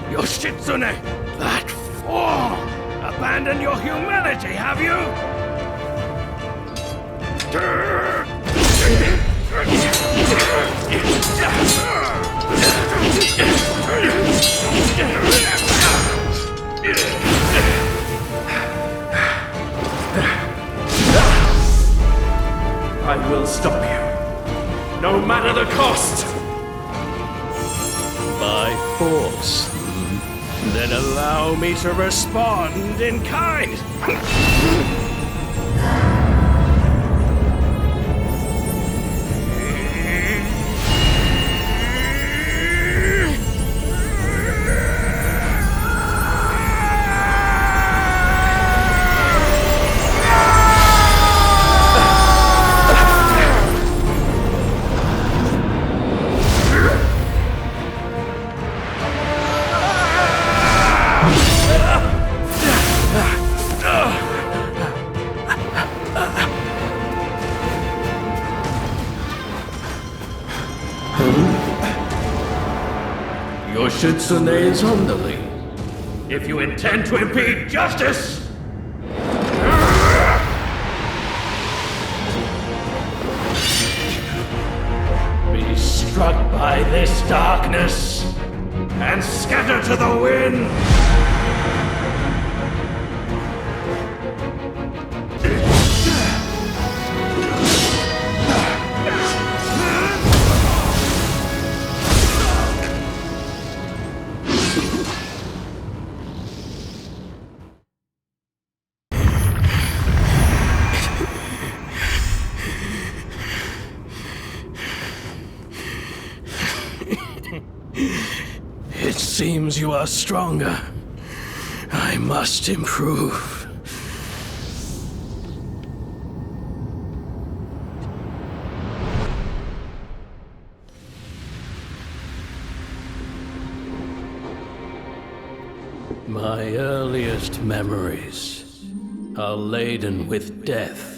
Yoshitsune, that fool! Abandon your humanity, have you? I will stop you, no matter the cost! By force. Then allow me to respond in kind. Yoshitsune is on the lead. If you intend to impede justice, be struck by this darkness and scatter to the wind. seems you are stronger. I must improve. My earliest memories are laden with death.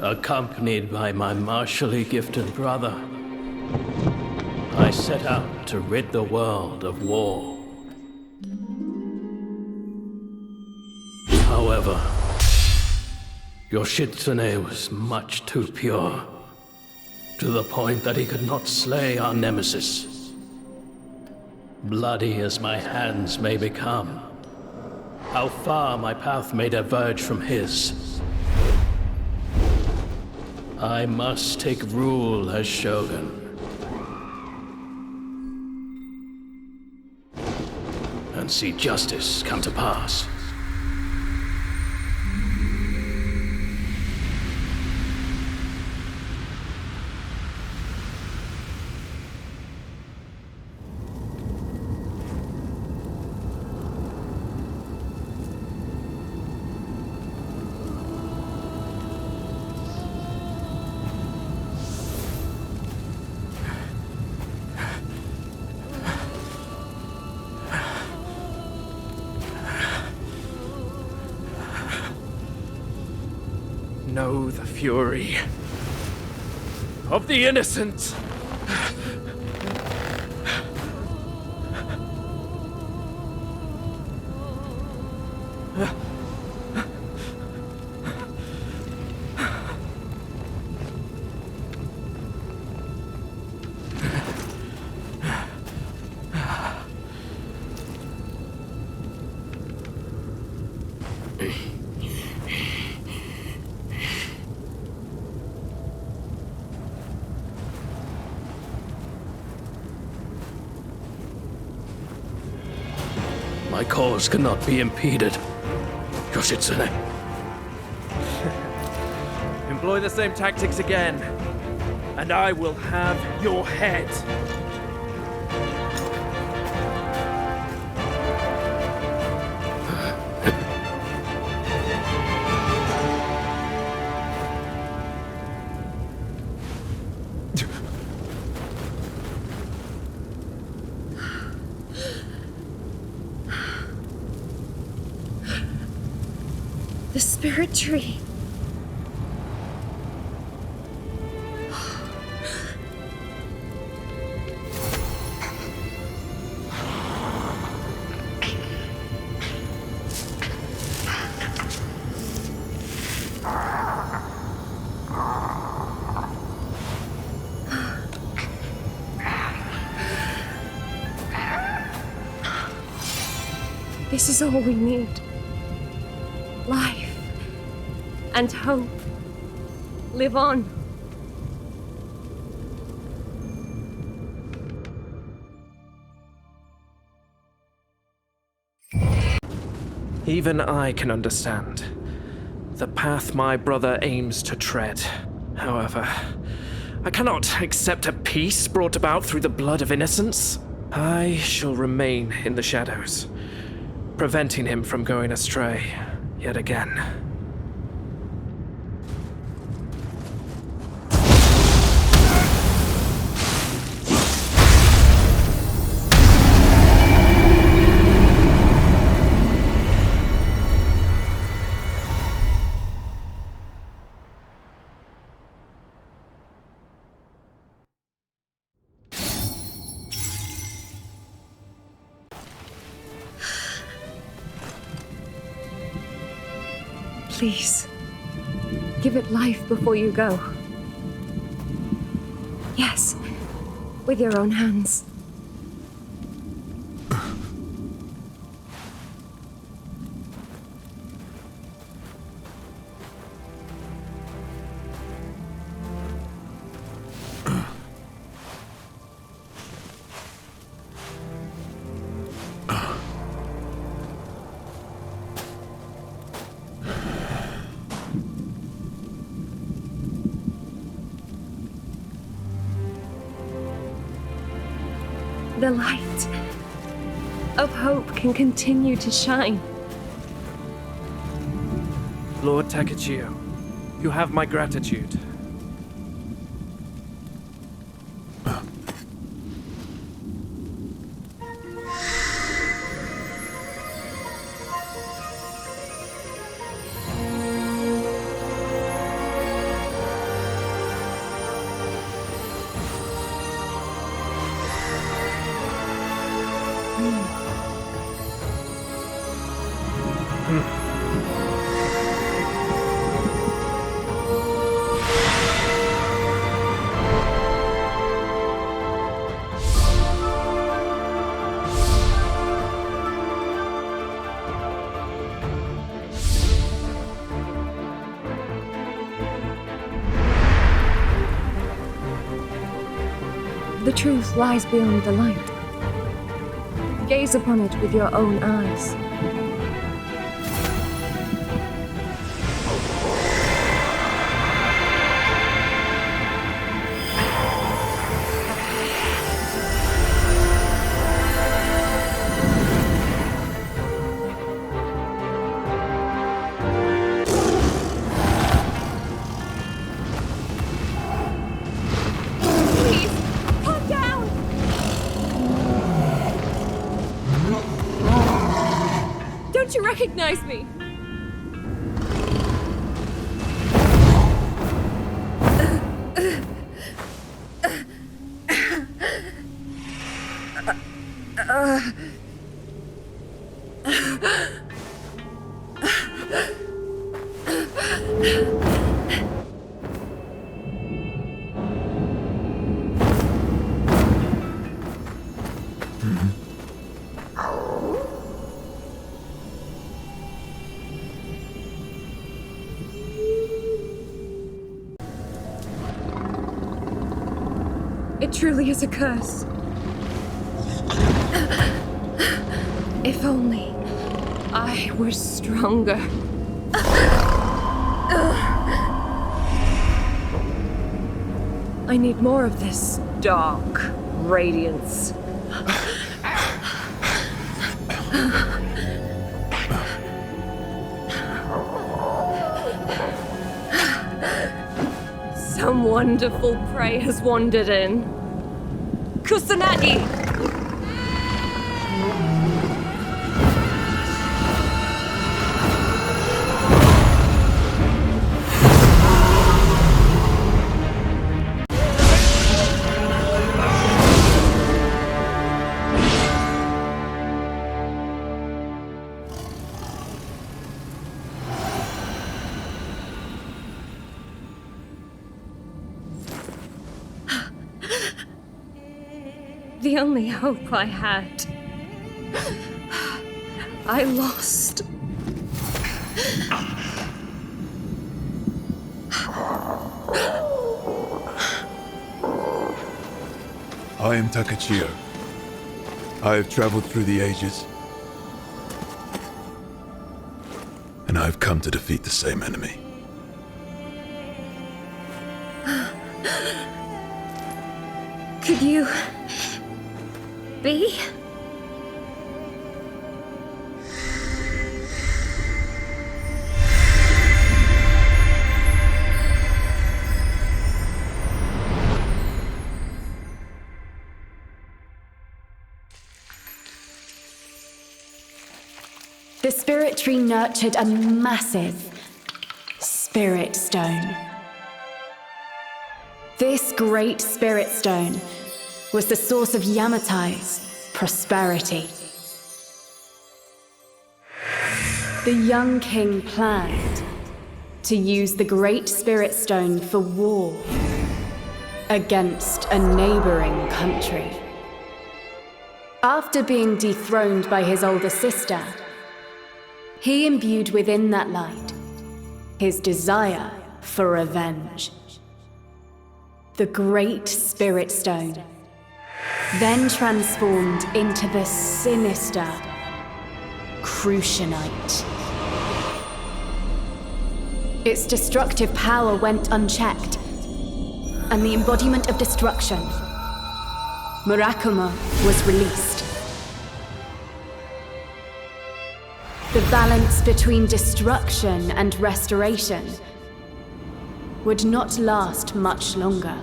Accompanied by my martially gifted brother, I set out to rid the world of war. However, Yoshitsune was much too pure, to the point that he could not slay our nemesis. Bloody as my hands may become, how far my path may diverge from his, I must take rule as Shogun. And see justice come to pass. Know the fury of the innocent. My cause cannot be impeded, Yoshitsune. Employ the same tactics again, and I will have your head. The spirit tree. This is all we need. Life. And hope. Live on. Even I can understand the path my brother aims to tread. However, I cannot accept a peace brought about through the blood of innocents. I shall remain in the shadows, preventing him from going astray yet again. Please, give it life before you go. Yes, with your own hands. the light of hope can continue to shine. Lord Takechiyo, you have my gratitude. The truth lies beyond the light. Gaze upon it with your own eyes. Don't you recognize me? It truly is a curse. If only I were stronger. I need more of this dark radiance. Some wonderful prey has wandered in. Kusanagi! The only hope I had. I lost. I am Takechiyo. I have traveled through the ages, and I have come to defeat the same enemy. Could you be? The spirit tree nurtured a massive spirit stone. This great spirit stone was the source of Yamatai's prosperity. The young king planned to use the great spirit stone for war against a neighboring country. After being dethroned by his older sister, he imbued within that light his desire for revenge. The great spirit stone then transformed into the sinister Crucianite. Its destructive power went unchecked, and the embodiment of destruction Murakama was released. The balance between destruction and restoration would not last much longer.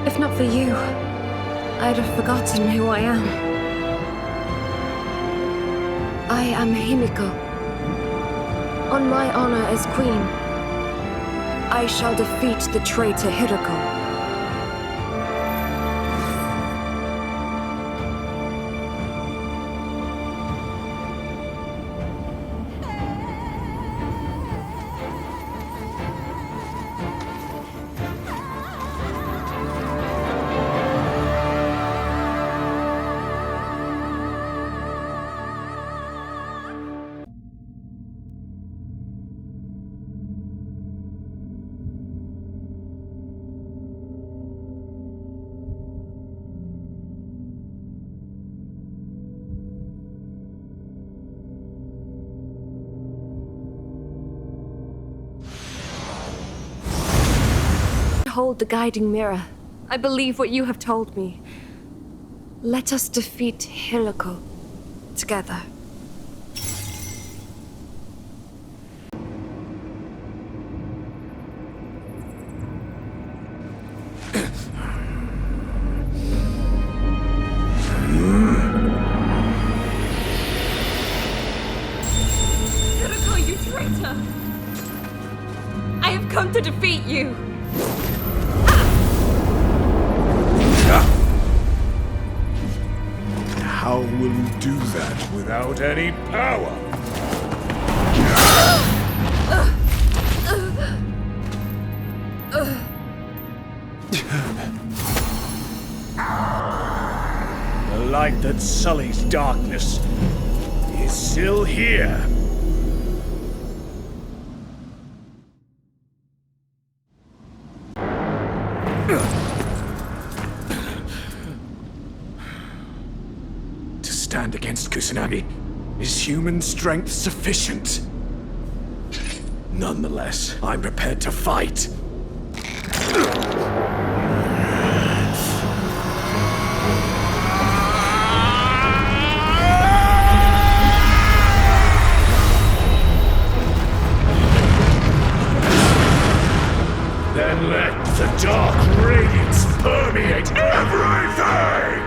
If not for you, I'd have forgotten who I am. I am Himiko. On my honor as queen, I shall defeat the traitor Hiroko. Hold the guiding mirror. I believe what you have told me. Let us defeat Hiroko together. Hiroko, you traitor! I have come to defeat you! How will you do that without any power? The light that sullies darkness is still here. Stand against Kusanagi? Is human strength sufficient? Nonetheless, I'm prepared to fight. Then let the dark radiance permeate everything!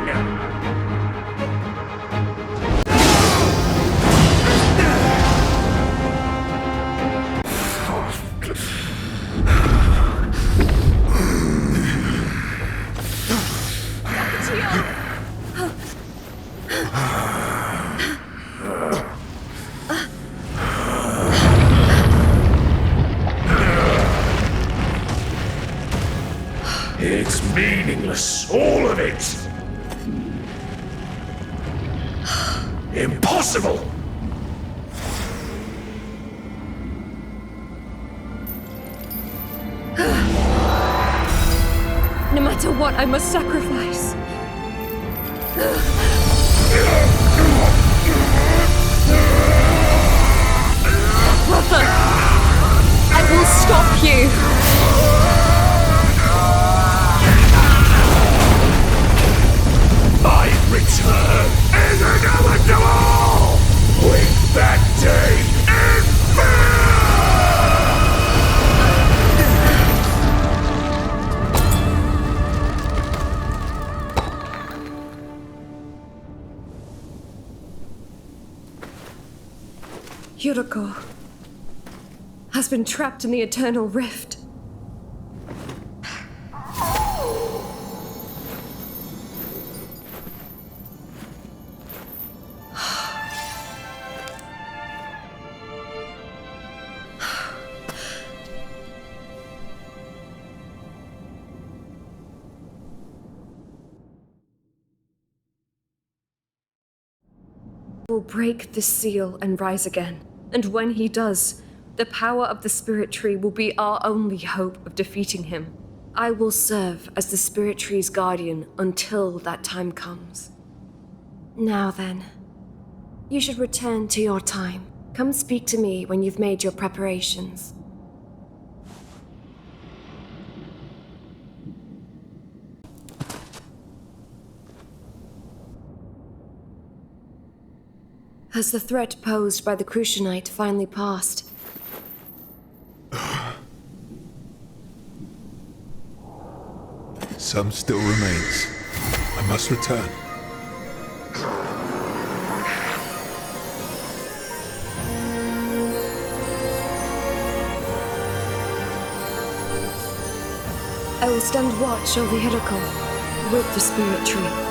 It's meaningless, all of it! Impossible! No matter what, I must sacrifice. Brother, I will stop you. My return is inevitable! With that day in Hiroko has been trapped in the Eternal Rift. Will break the seal and rise again. And when he does, the power of the Spirit Tree will be our only hope of defeating him. I will serve as the Spirit Tree's guardian until that time comes. Now then, you should return to your time. Come speak to me when you've made your preparations. Has the threat posed by the Crucianite finally passed? Some still remains. I must return. I will stand watch over Hiroko with the Spirit Tree.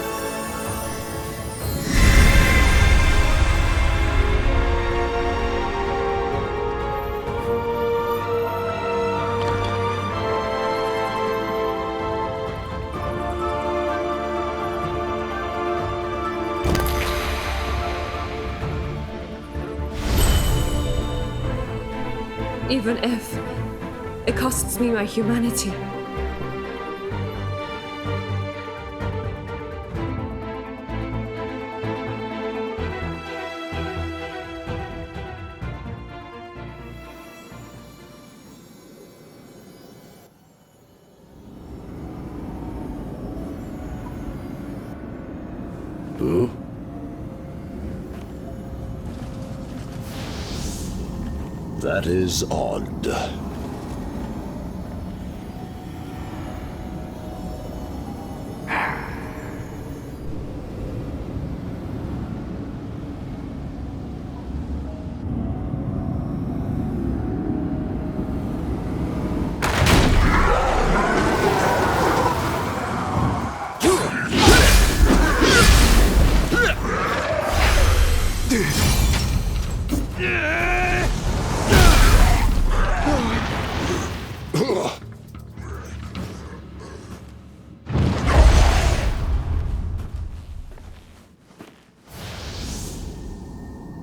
Even if it costs me my humanity. Huh? That is odd.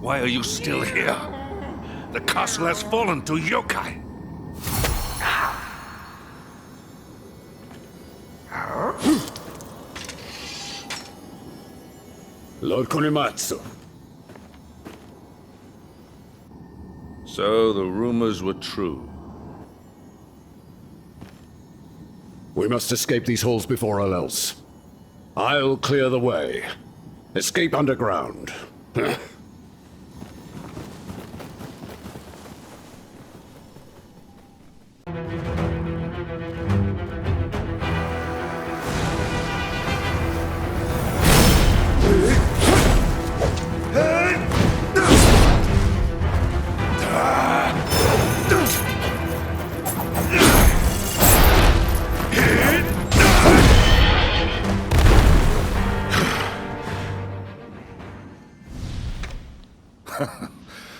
Why are you still here? The castle has fallen to yokai. Lord Kunimatsu. So the rumors were true. We must escape these halls before all else. I'll clear the way. Escape underground.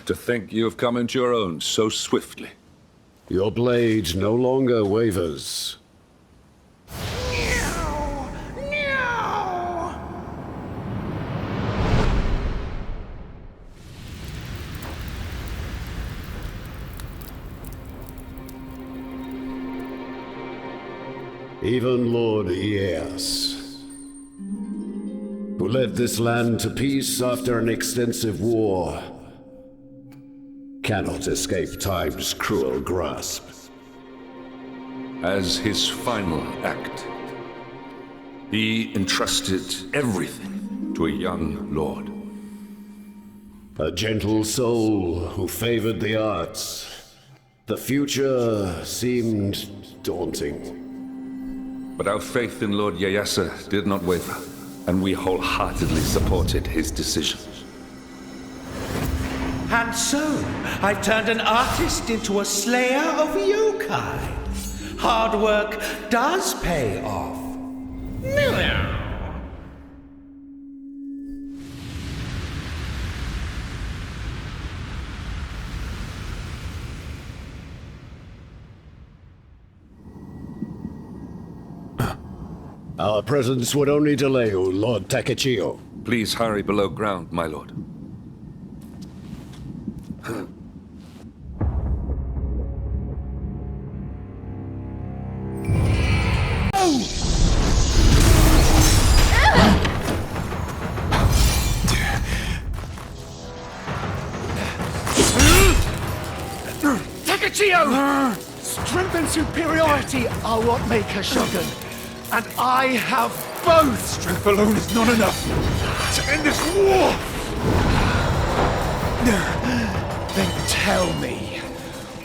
To think you have come into your own so swiftly. Your blade no longer wavers. Even Lord Ieyasu, who led this land to peace after an extensive war, cannot escape time's cruel grasp. As his final act, he entrusted everything to a young lord. A gentle soul who favored the arts. The future seemed daunting. But our faith in Lord Ieyasu did not waver, and we wholeheartedly supported his decision. And so, I've turned an artist into a slayer of yokai. Hard work does pay off. Our presence would only delay you, Lord Takechiyo. Please hurry below ground, my lord. Nioh! Strength and superiority are what make a Shogun. And I have both! Strength alone is not enough to end this war! Then tell me,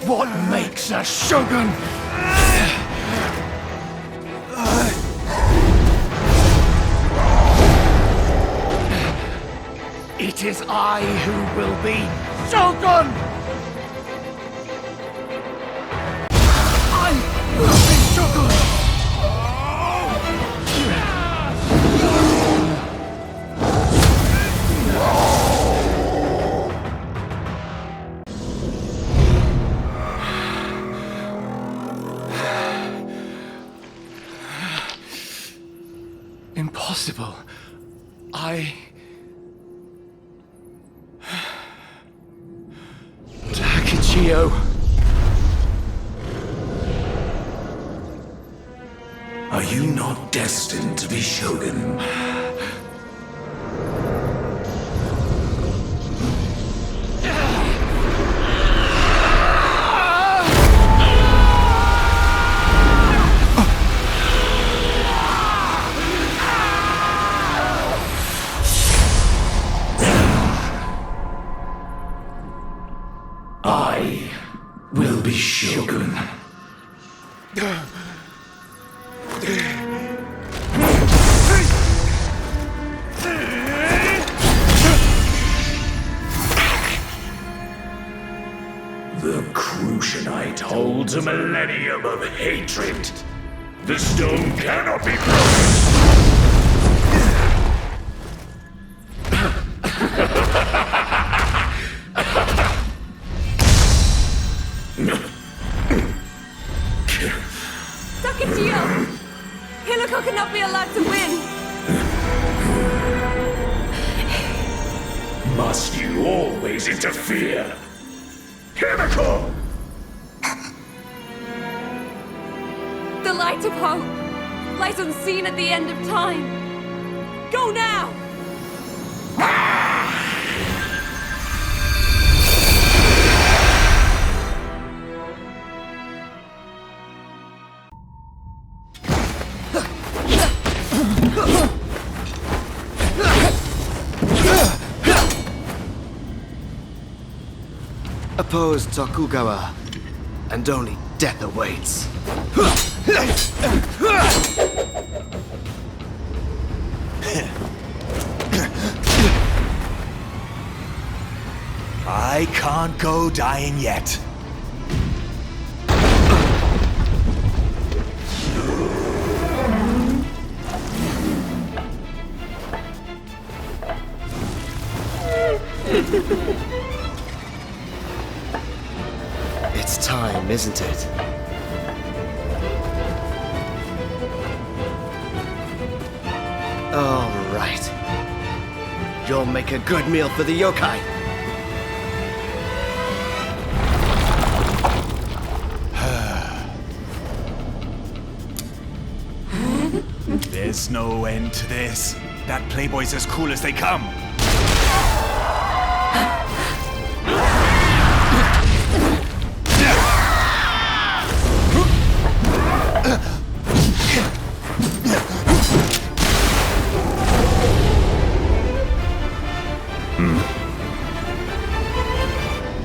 what makes a Shogun? It is I who will be Shogun! I will be Shogun! Impossible. Takechiyo. Are you not destined to be Shogun? I will be Shogun. The Crucianite holds a millennium of hatred. The stone cannot be Takechiyo! Hinako cannot be allowed to win! Must you always interfere? Hinako! The light of hope lies unseen at the end of time. Go now! Oppose Tokugawa, and only death awaits. I can't go dying yet. It's time, isn't it? All right. You'll make a good meal for the yokai. There's no end to this. That playboy's as cool as they come.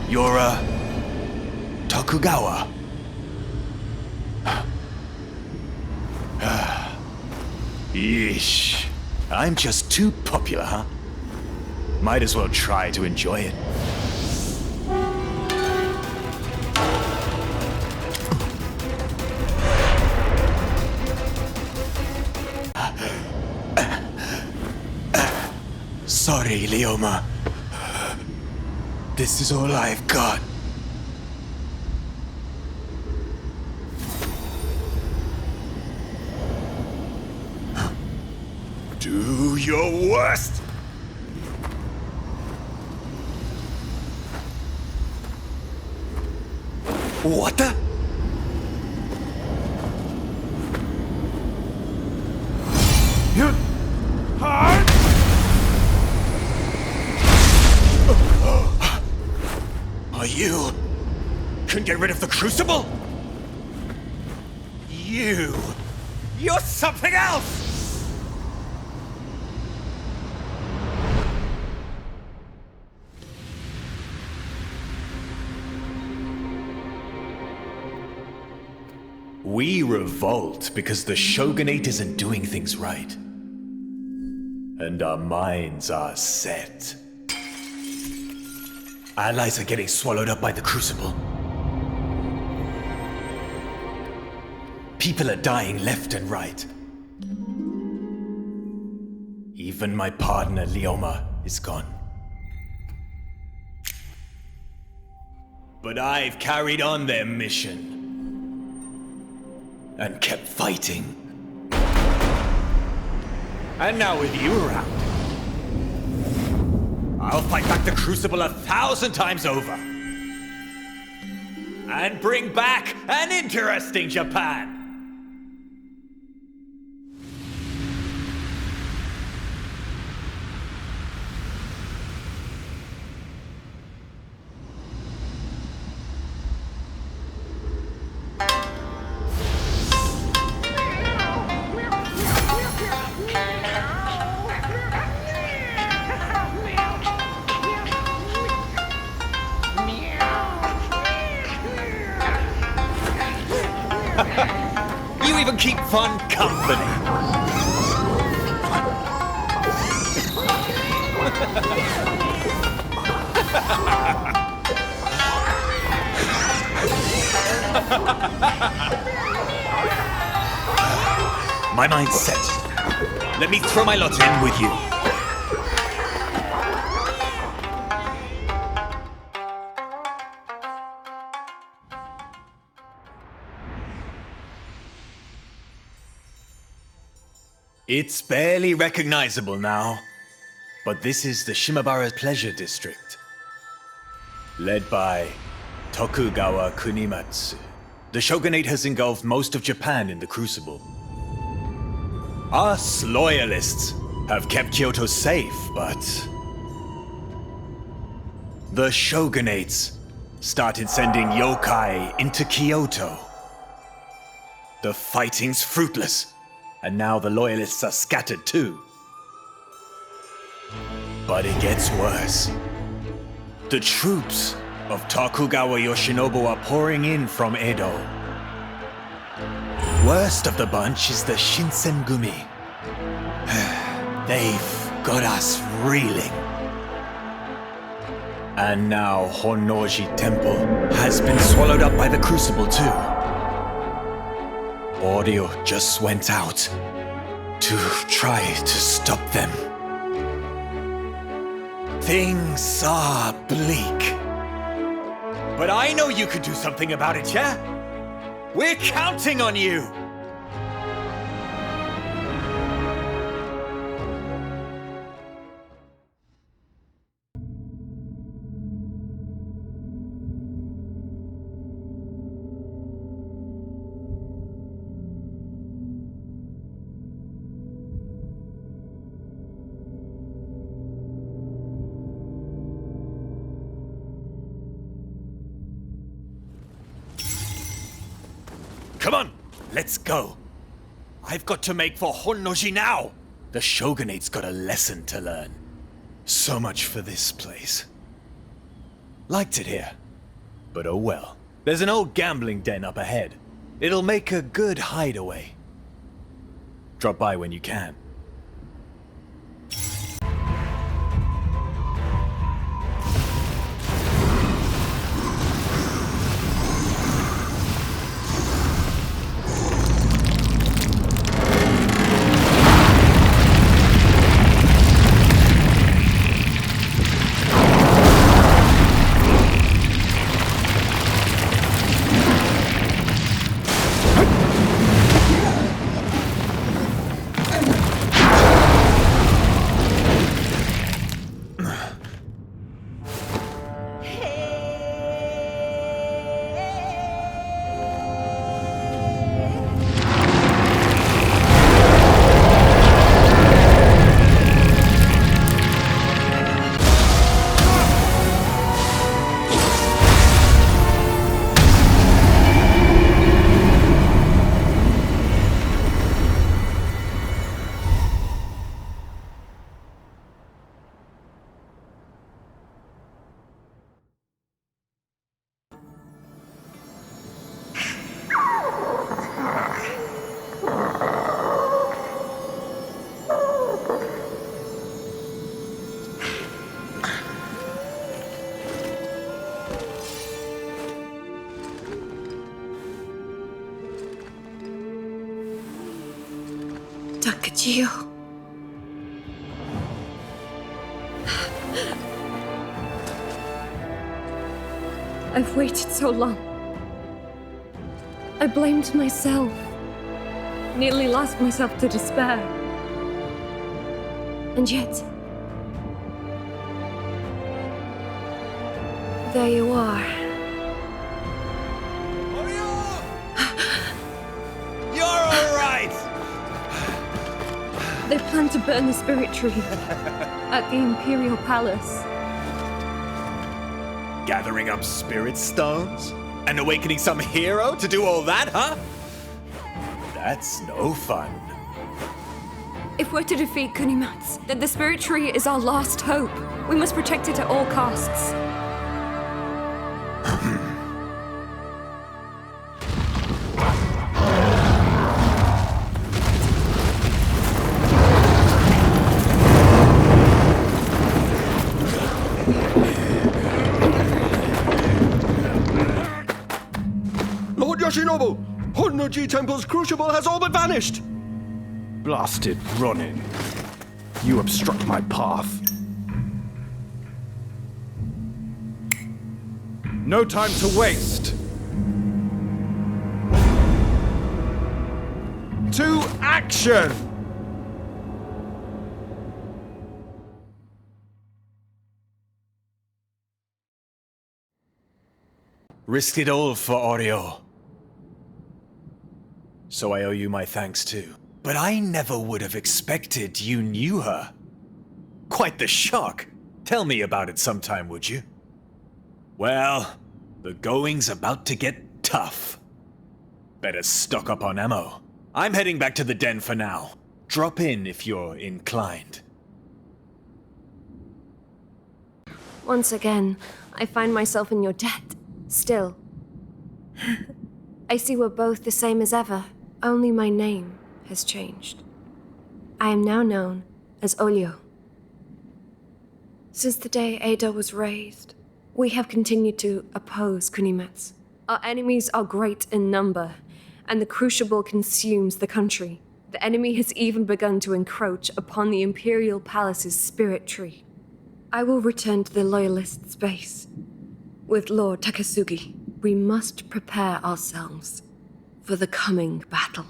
You're Tokugawa. Yeesh. I'm just too popular, huh? Might as well try to enjoy it. Sorry, Leoma. This is all I've got. Do your worst! What the? Are you couldn't get rid of the Crucible? You're something else! We revolt because the Shogunate isn't doing things right. And our minds are set. Allies are getting swallowed up by the Crucible. People are dying left and right. Even my partner, Leoma, is gone. But I've carried on their mission. And kept fighting. And now with you around, I'll fight back the Crucible 1,000 times over. And bring back an interesting Japan. You even keep fun company. My mind's set. Let me throw my lot in with you. It's barely recognizable now, but this is the Shimabara Pleasure District. Led by Tokugawa Kunimatsu. The Shogunate has engulfed most of Japan in the Crucible. Us loyalists have kept Kyoto safe, but the Shogunates started sending yokai into Kyoto. The fighting's fruitless. And now the loyalists are scattered too. But it gets worse. The troops of Tokugawa Yoshinobu are pouring in from Edo. Worst of the bunch is the Shinsengumi. They've got us reeling. And now Honnoji Temple has been swallowed up by the Crucible too. Audio just went out to try to stop them. Things are bleak. But I know you could do something about it, yeah? We're counting on you! Come on, let's go. I've got to make for Honnoji now. The Shogunate's got a lesson to learn. So much for this place. Liked it here. But oh well. There's an old gambling den up ahead. It'll make a good hideaway. Drop by when you can. Takechiyo. I've waited so long. I blamed myself. Nearly lost myself to despair. And yet... there you are. You're alright! They plan to burn the spirit tree at the Imperial Palace. Gathering up spirit stones? And awakening some hero to do all that, huh? That's no fun. If we're to defeat Kunimatsu, then the spirit tree is our last hope. We must protect it at all costs. Lord Yoshinobu! Honnoji Temple's Crucible has all but vanished! Blasted Ronin. You obstruct my path. No time to waste. To action! Risked it all for Oreo. So I owe you my thanks too. But I never would have expected you knew her. Quite the shock. Tell me about it sometime, would you? Well, the going's about to get tough. Better stock up on ammo. I'm heading back to the den for now. Drop in if you're inclined. Once again, I find myself in your debt. Still. I see we're both the same as ever. Only my name has changed. I am now known as Olio. Since the day Edo was raised, we have continued to oppose Kunimatsu. Our enemies are great in number, and the Crucible consumes the country. The enemy has even begun to encroach upon the Imperial Palace's spirit tree. I will return to the Loyalists' base. With Lord Takasugi, we must prepare ourselves for the coming battle.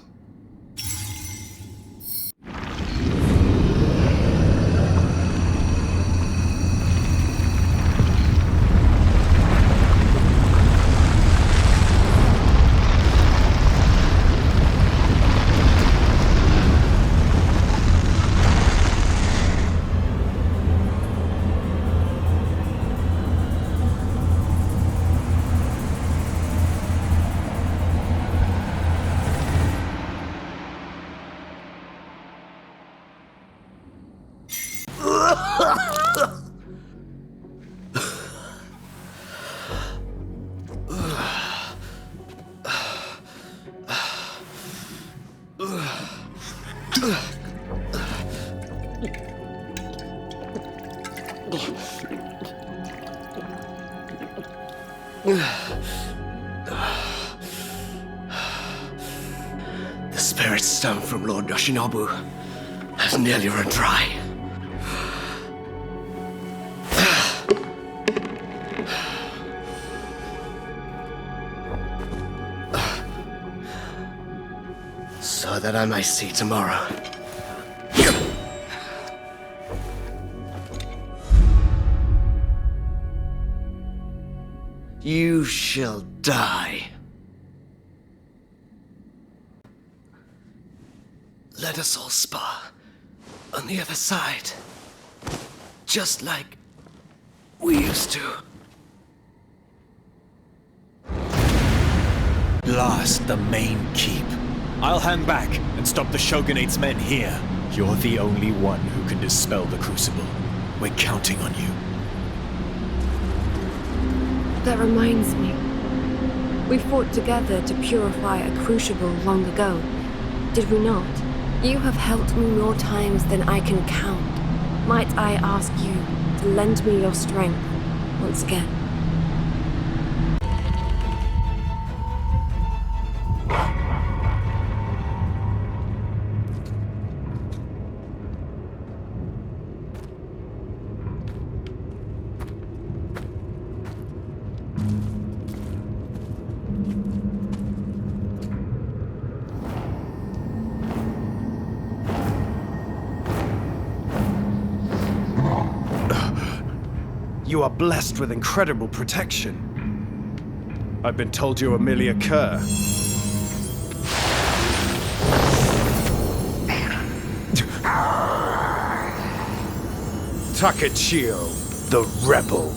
The spirit stone from Lord Yoshinobu has nearly run dry. So that I may see tomorrow. You shall die. Let us all spar on the other side. Just like we used to. Blast the main keep. I'll hang back and stop the Shogunate's men here. You're the only one who can dispel the Crucible. We're counting on you. That reminds me. We fought together to purify a Crucible long ago, did we not? You have helped me more times than I can count. Might I ask you to lend me your strength once again? You are blessed with incredible protection. I've been told you are merely a cur. Takechiyo, the rebel.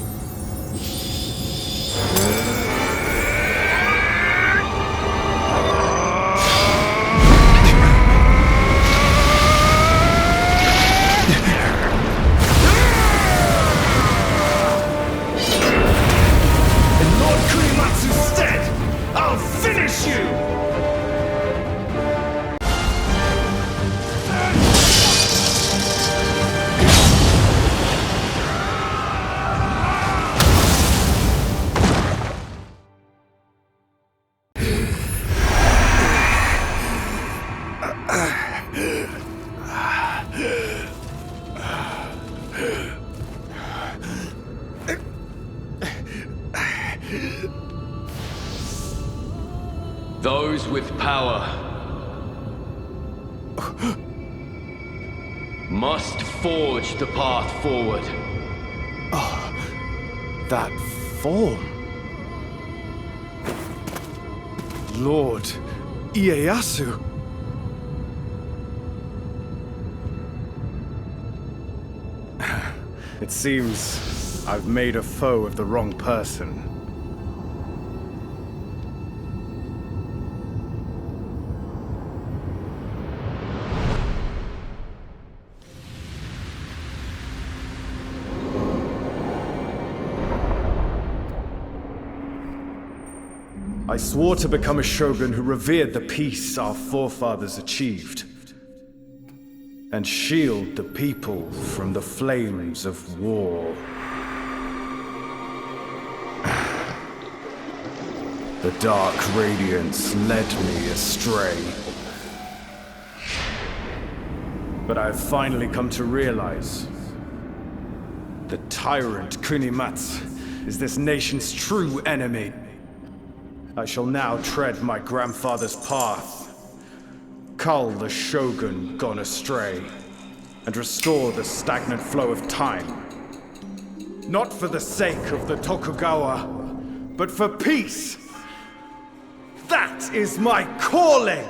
In Lord Kunimatsu's stead, I'll finish you! Those with power must forge the path forward. Oh, that form. Lord Ieyasu. It seems I've made a foe of the wrong person. I swore to become a shogun who revered the peace our forefathers achieved, and shield the people from the flames of war. The dark radiance led me astray. But I've finally come to realize the tyrant Kunimatsu is this nation's true enemy. I shall now tread my grandfather's path, cull the Shogun gone astray, and restore the stagnant flow of time. Not for the sake of the Tokugawa, but for peace. That is my calling!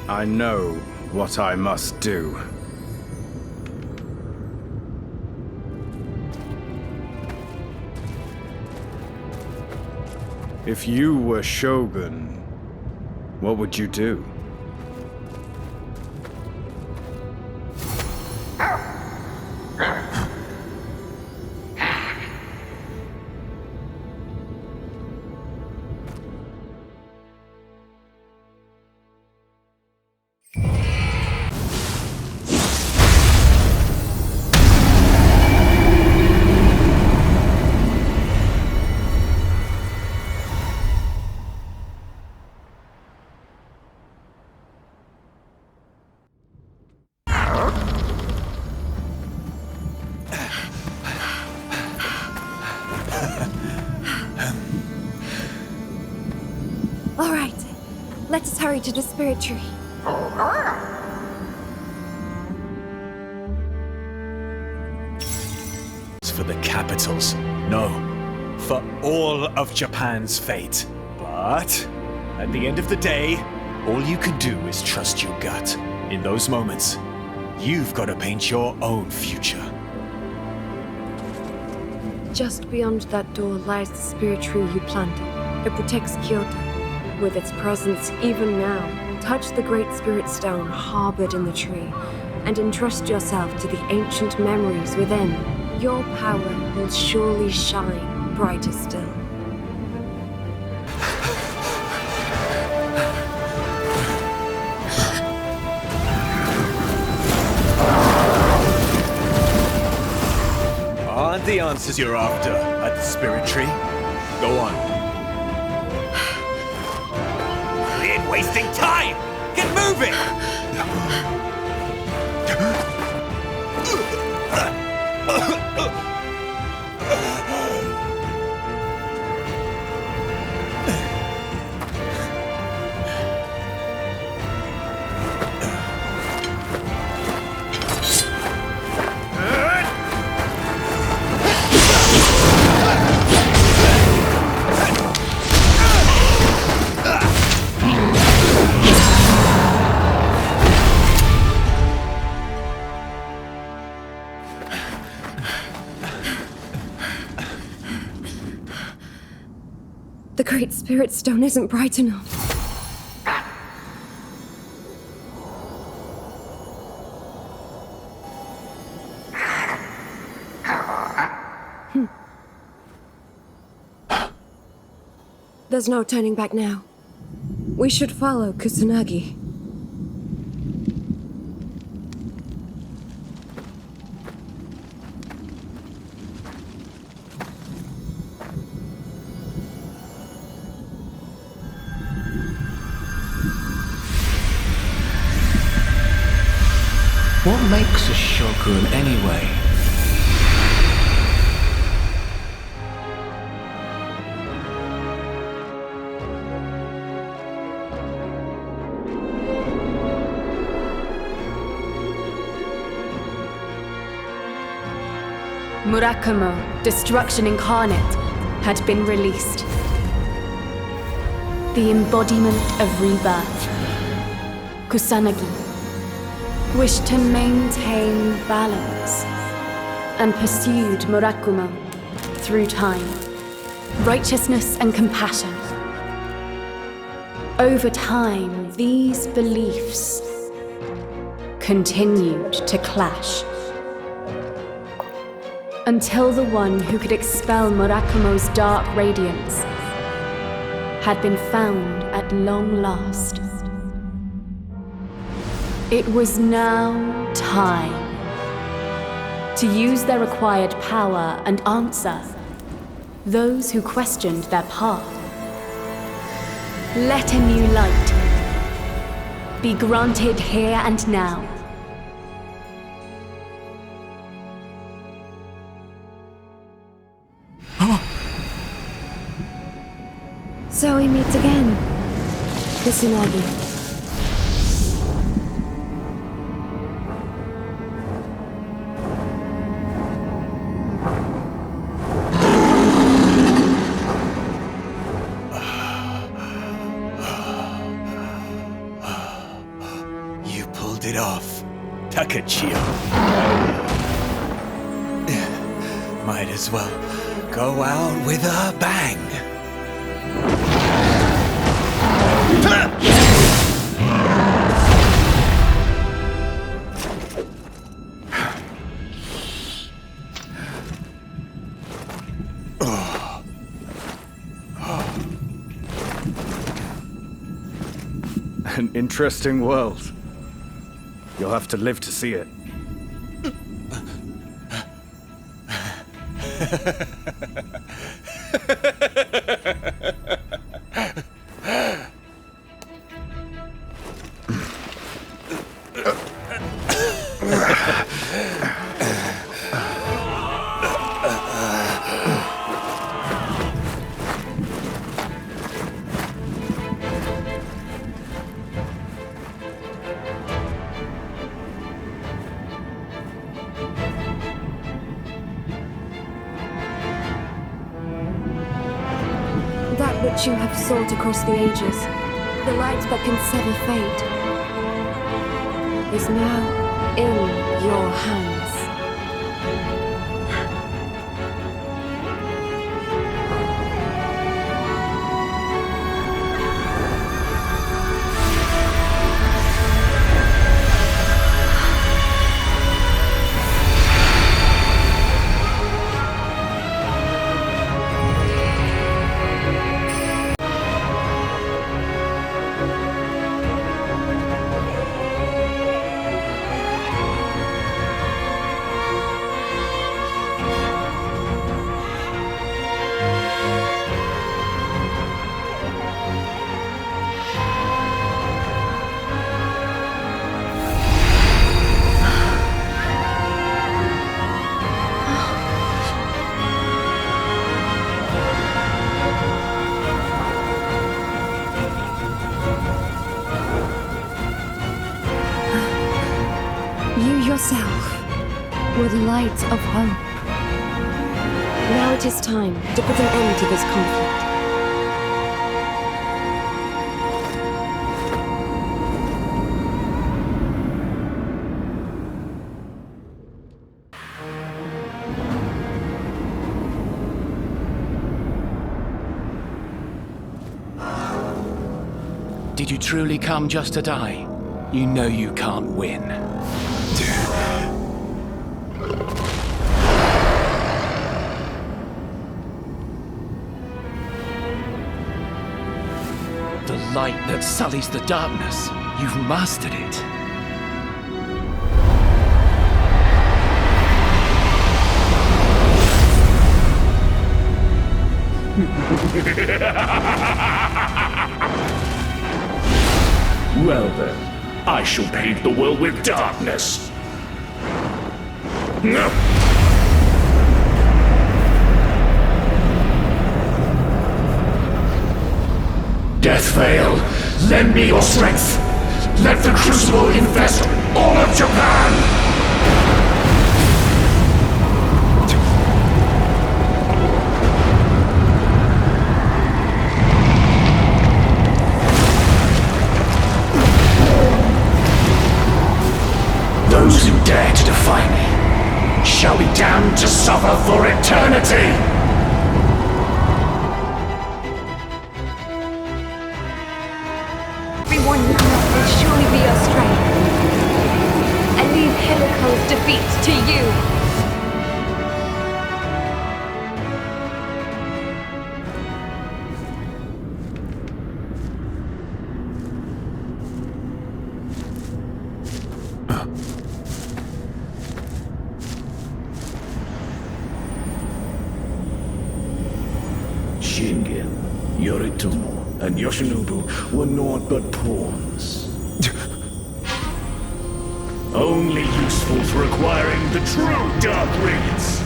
I know what I must do. If you were Shogun, what would you do? Let us hurry to the spirit tree. For the capitals, no. For all of Japan's fate. But at the end of the day, all you can do is trust your gut. In those moments, you've got to paint your own future. Just beyond that door lies the spirit tree you planted. It protects Kyoto. With its presence, even now, touch the great spirit stone harbored in the tree, and entrust yourself to the ancient memories within. Your power will surely shine brighter still. Aren't the answers you're after at the spirit tree? Go on. We ain't wasting time! Get moving! The Great Spirit Stone isn't bright enough. There's no turning back now. We should follow Kusanagi. What makes a shogun anyway? Murakumo, Destruction Incarnate, had been released. The embodiment of rebirth. Kusanagi wished to maintain balance and pursued Murakumo through time, righteousness and compassion. Over time, these beliefs continued to clash. Until the one who could expel Murakumo's dark radiance had been found at long last. It was now time to use their acquired power and answer those who questioned their path. Let a new light be granted here and now. So we meet again, Kusanagi. You pulled it off, Takechiyo. Might as well go out with a bang. An interesting world. You'll have to live to see it. That which you have sought across the ages, the light that can sever fate, is now in your hands. yourself with light of hope. Now it is time to put an end to this conflict. Did you truly come just to die? You know you can't win. The light that sullies the darkness. You've mastered it. Well then, I shall paint the world with darkness. Death Veil, lend me your strength. Let the Crucible infest all of Japan! Those who dare to defy me shall be damned to suffer for eternity! Everyone you met will surely be your strength. And leave Helico's defeat to you. Shingen, Yoritomo, and Yoshinobu were naught but pawns. Only useful for acquiring the true Dark Rings.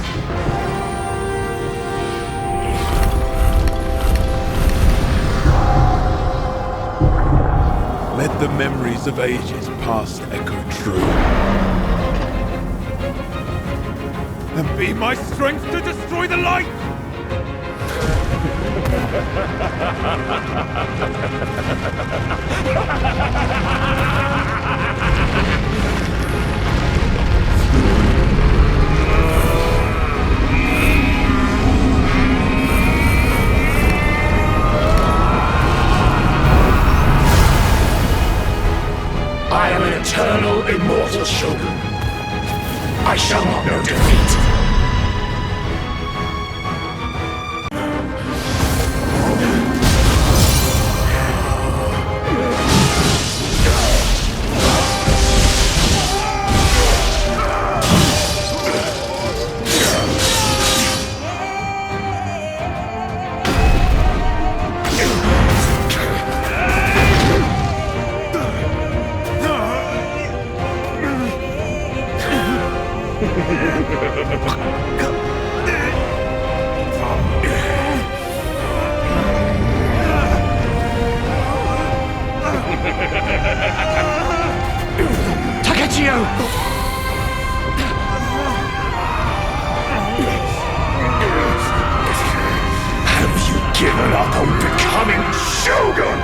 Let the memories of ages past echo true. And be my strength to destroy the light! I am an eternal, immortal Shogun. I shall not know defeat. Takechiyo! Have you given up on becoming Shogun?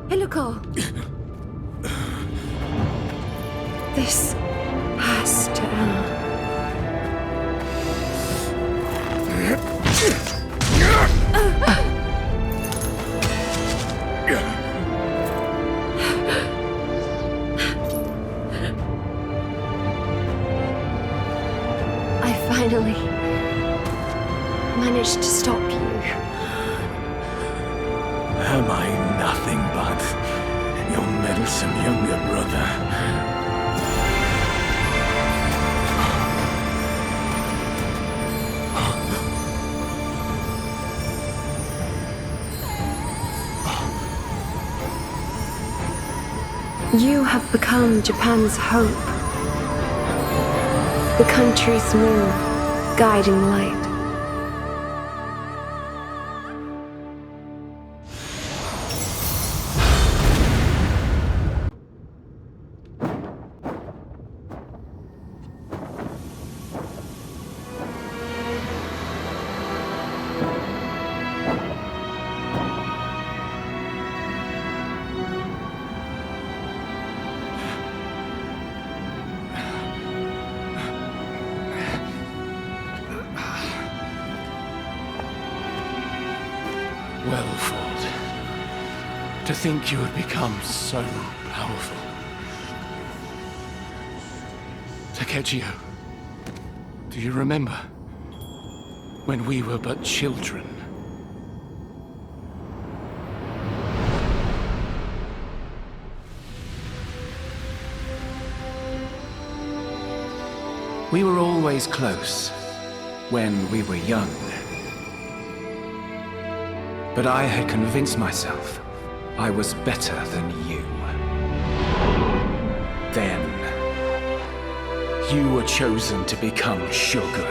Helico! This has to end. finally managed to stop you. Am I nothing but your meddlesome younger brother? You have become Japan's hope. The country's moon, guiding light. Well fought. To think you had become so powerful. Takechiyo, do you remember when we were but children? We were always close when we were young. But I had convinced myself I was better than you. Then, you were chosen to become Shogun.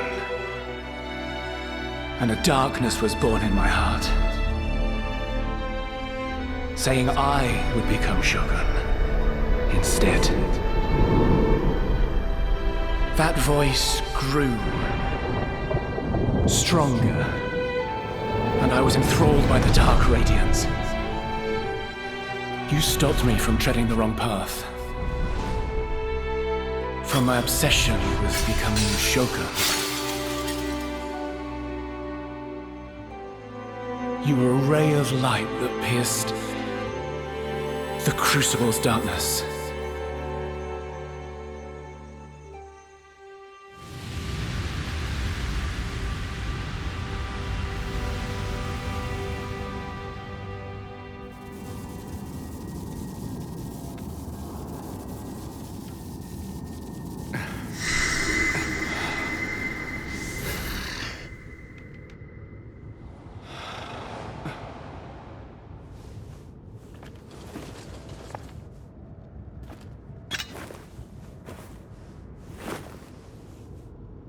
And a darkness was born in my heart, saying I would become Shogun instead. That voice grew stronger, and I was enthralled by the dark radiance. You stopped me from treading the wrong path, from my obsession with becoming Shogun. You were a ray of light that pierced the Crucible's darkness.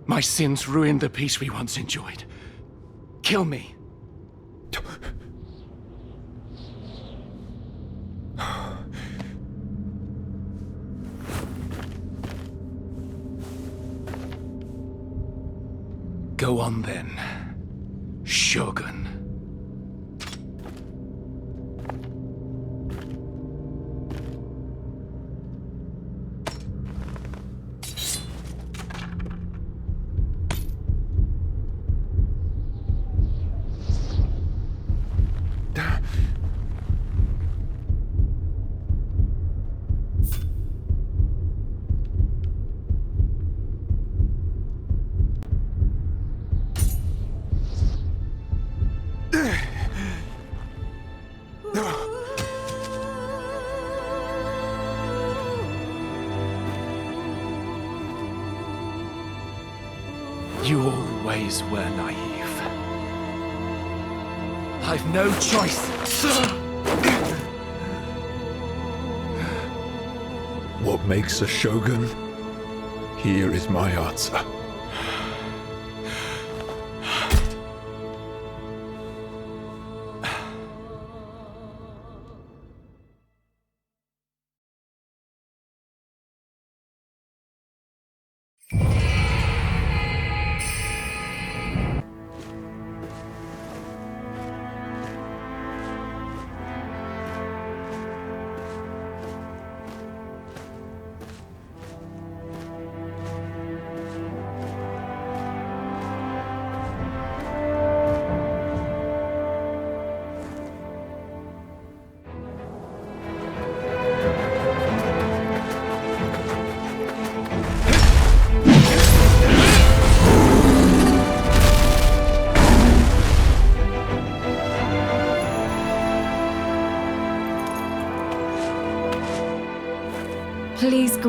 My sins ruined the peace we once enjoyed. Kill me. Go on then, Shogun. You always were naive. I've no choice. What makes a shogun? Here is my answer.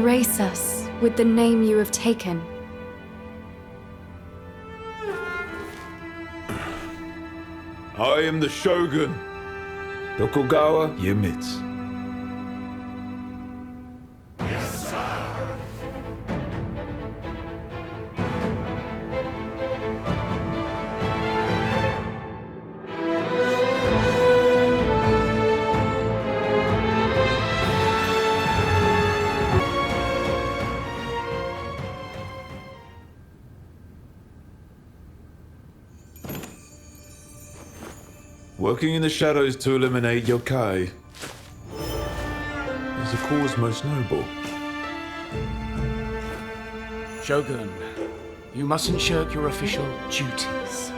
grace us with the name you have taken. I am the Shogun, Tokugawa Takechiyo. Working in the shadows to eliminate yokai is a cause most noble. Shogun, you mustn't shirk your official duties.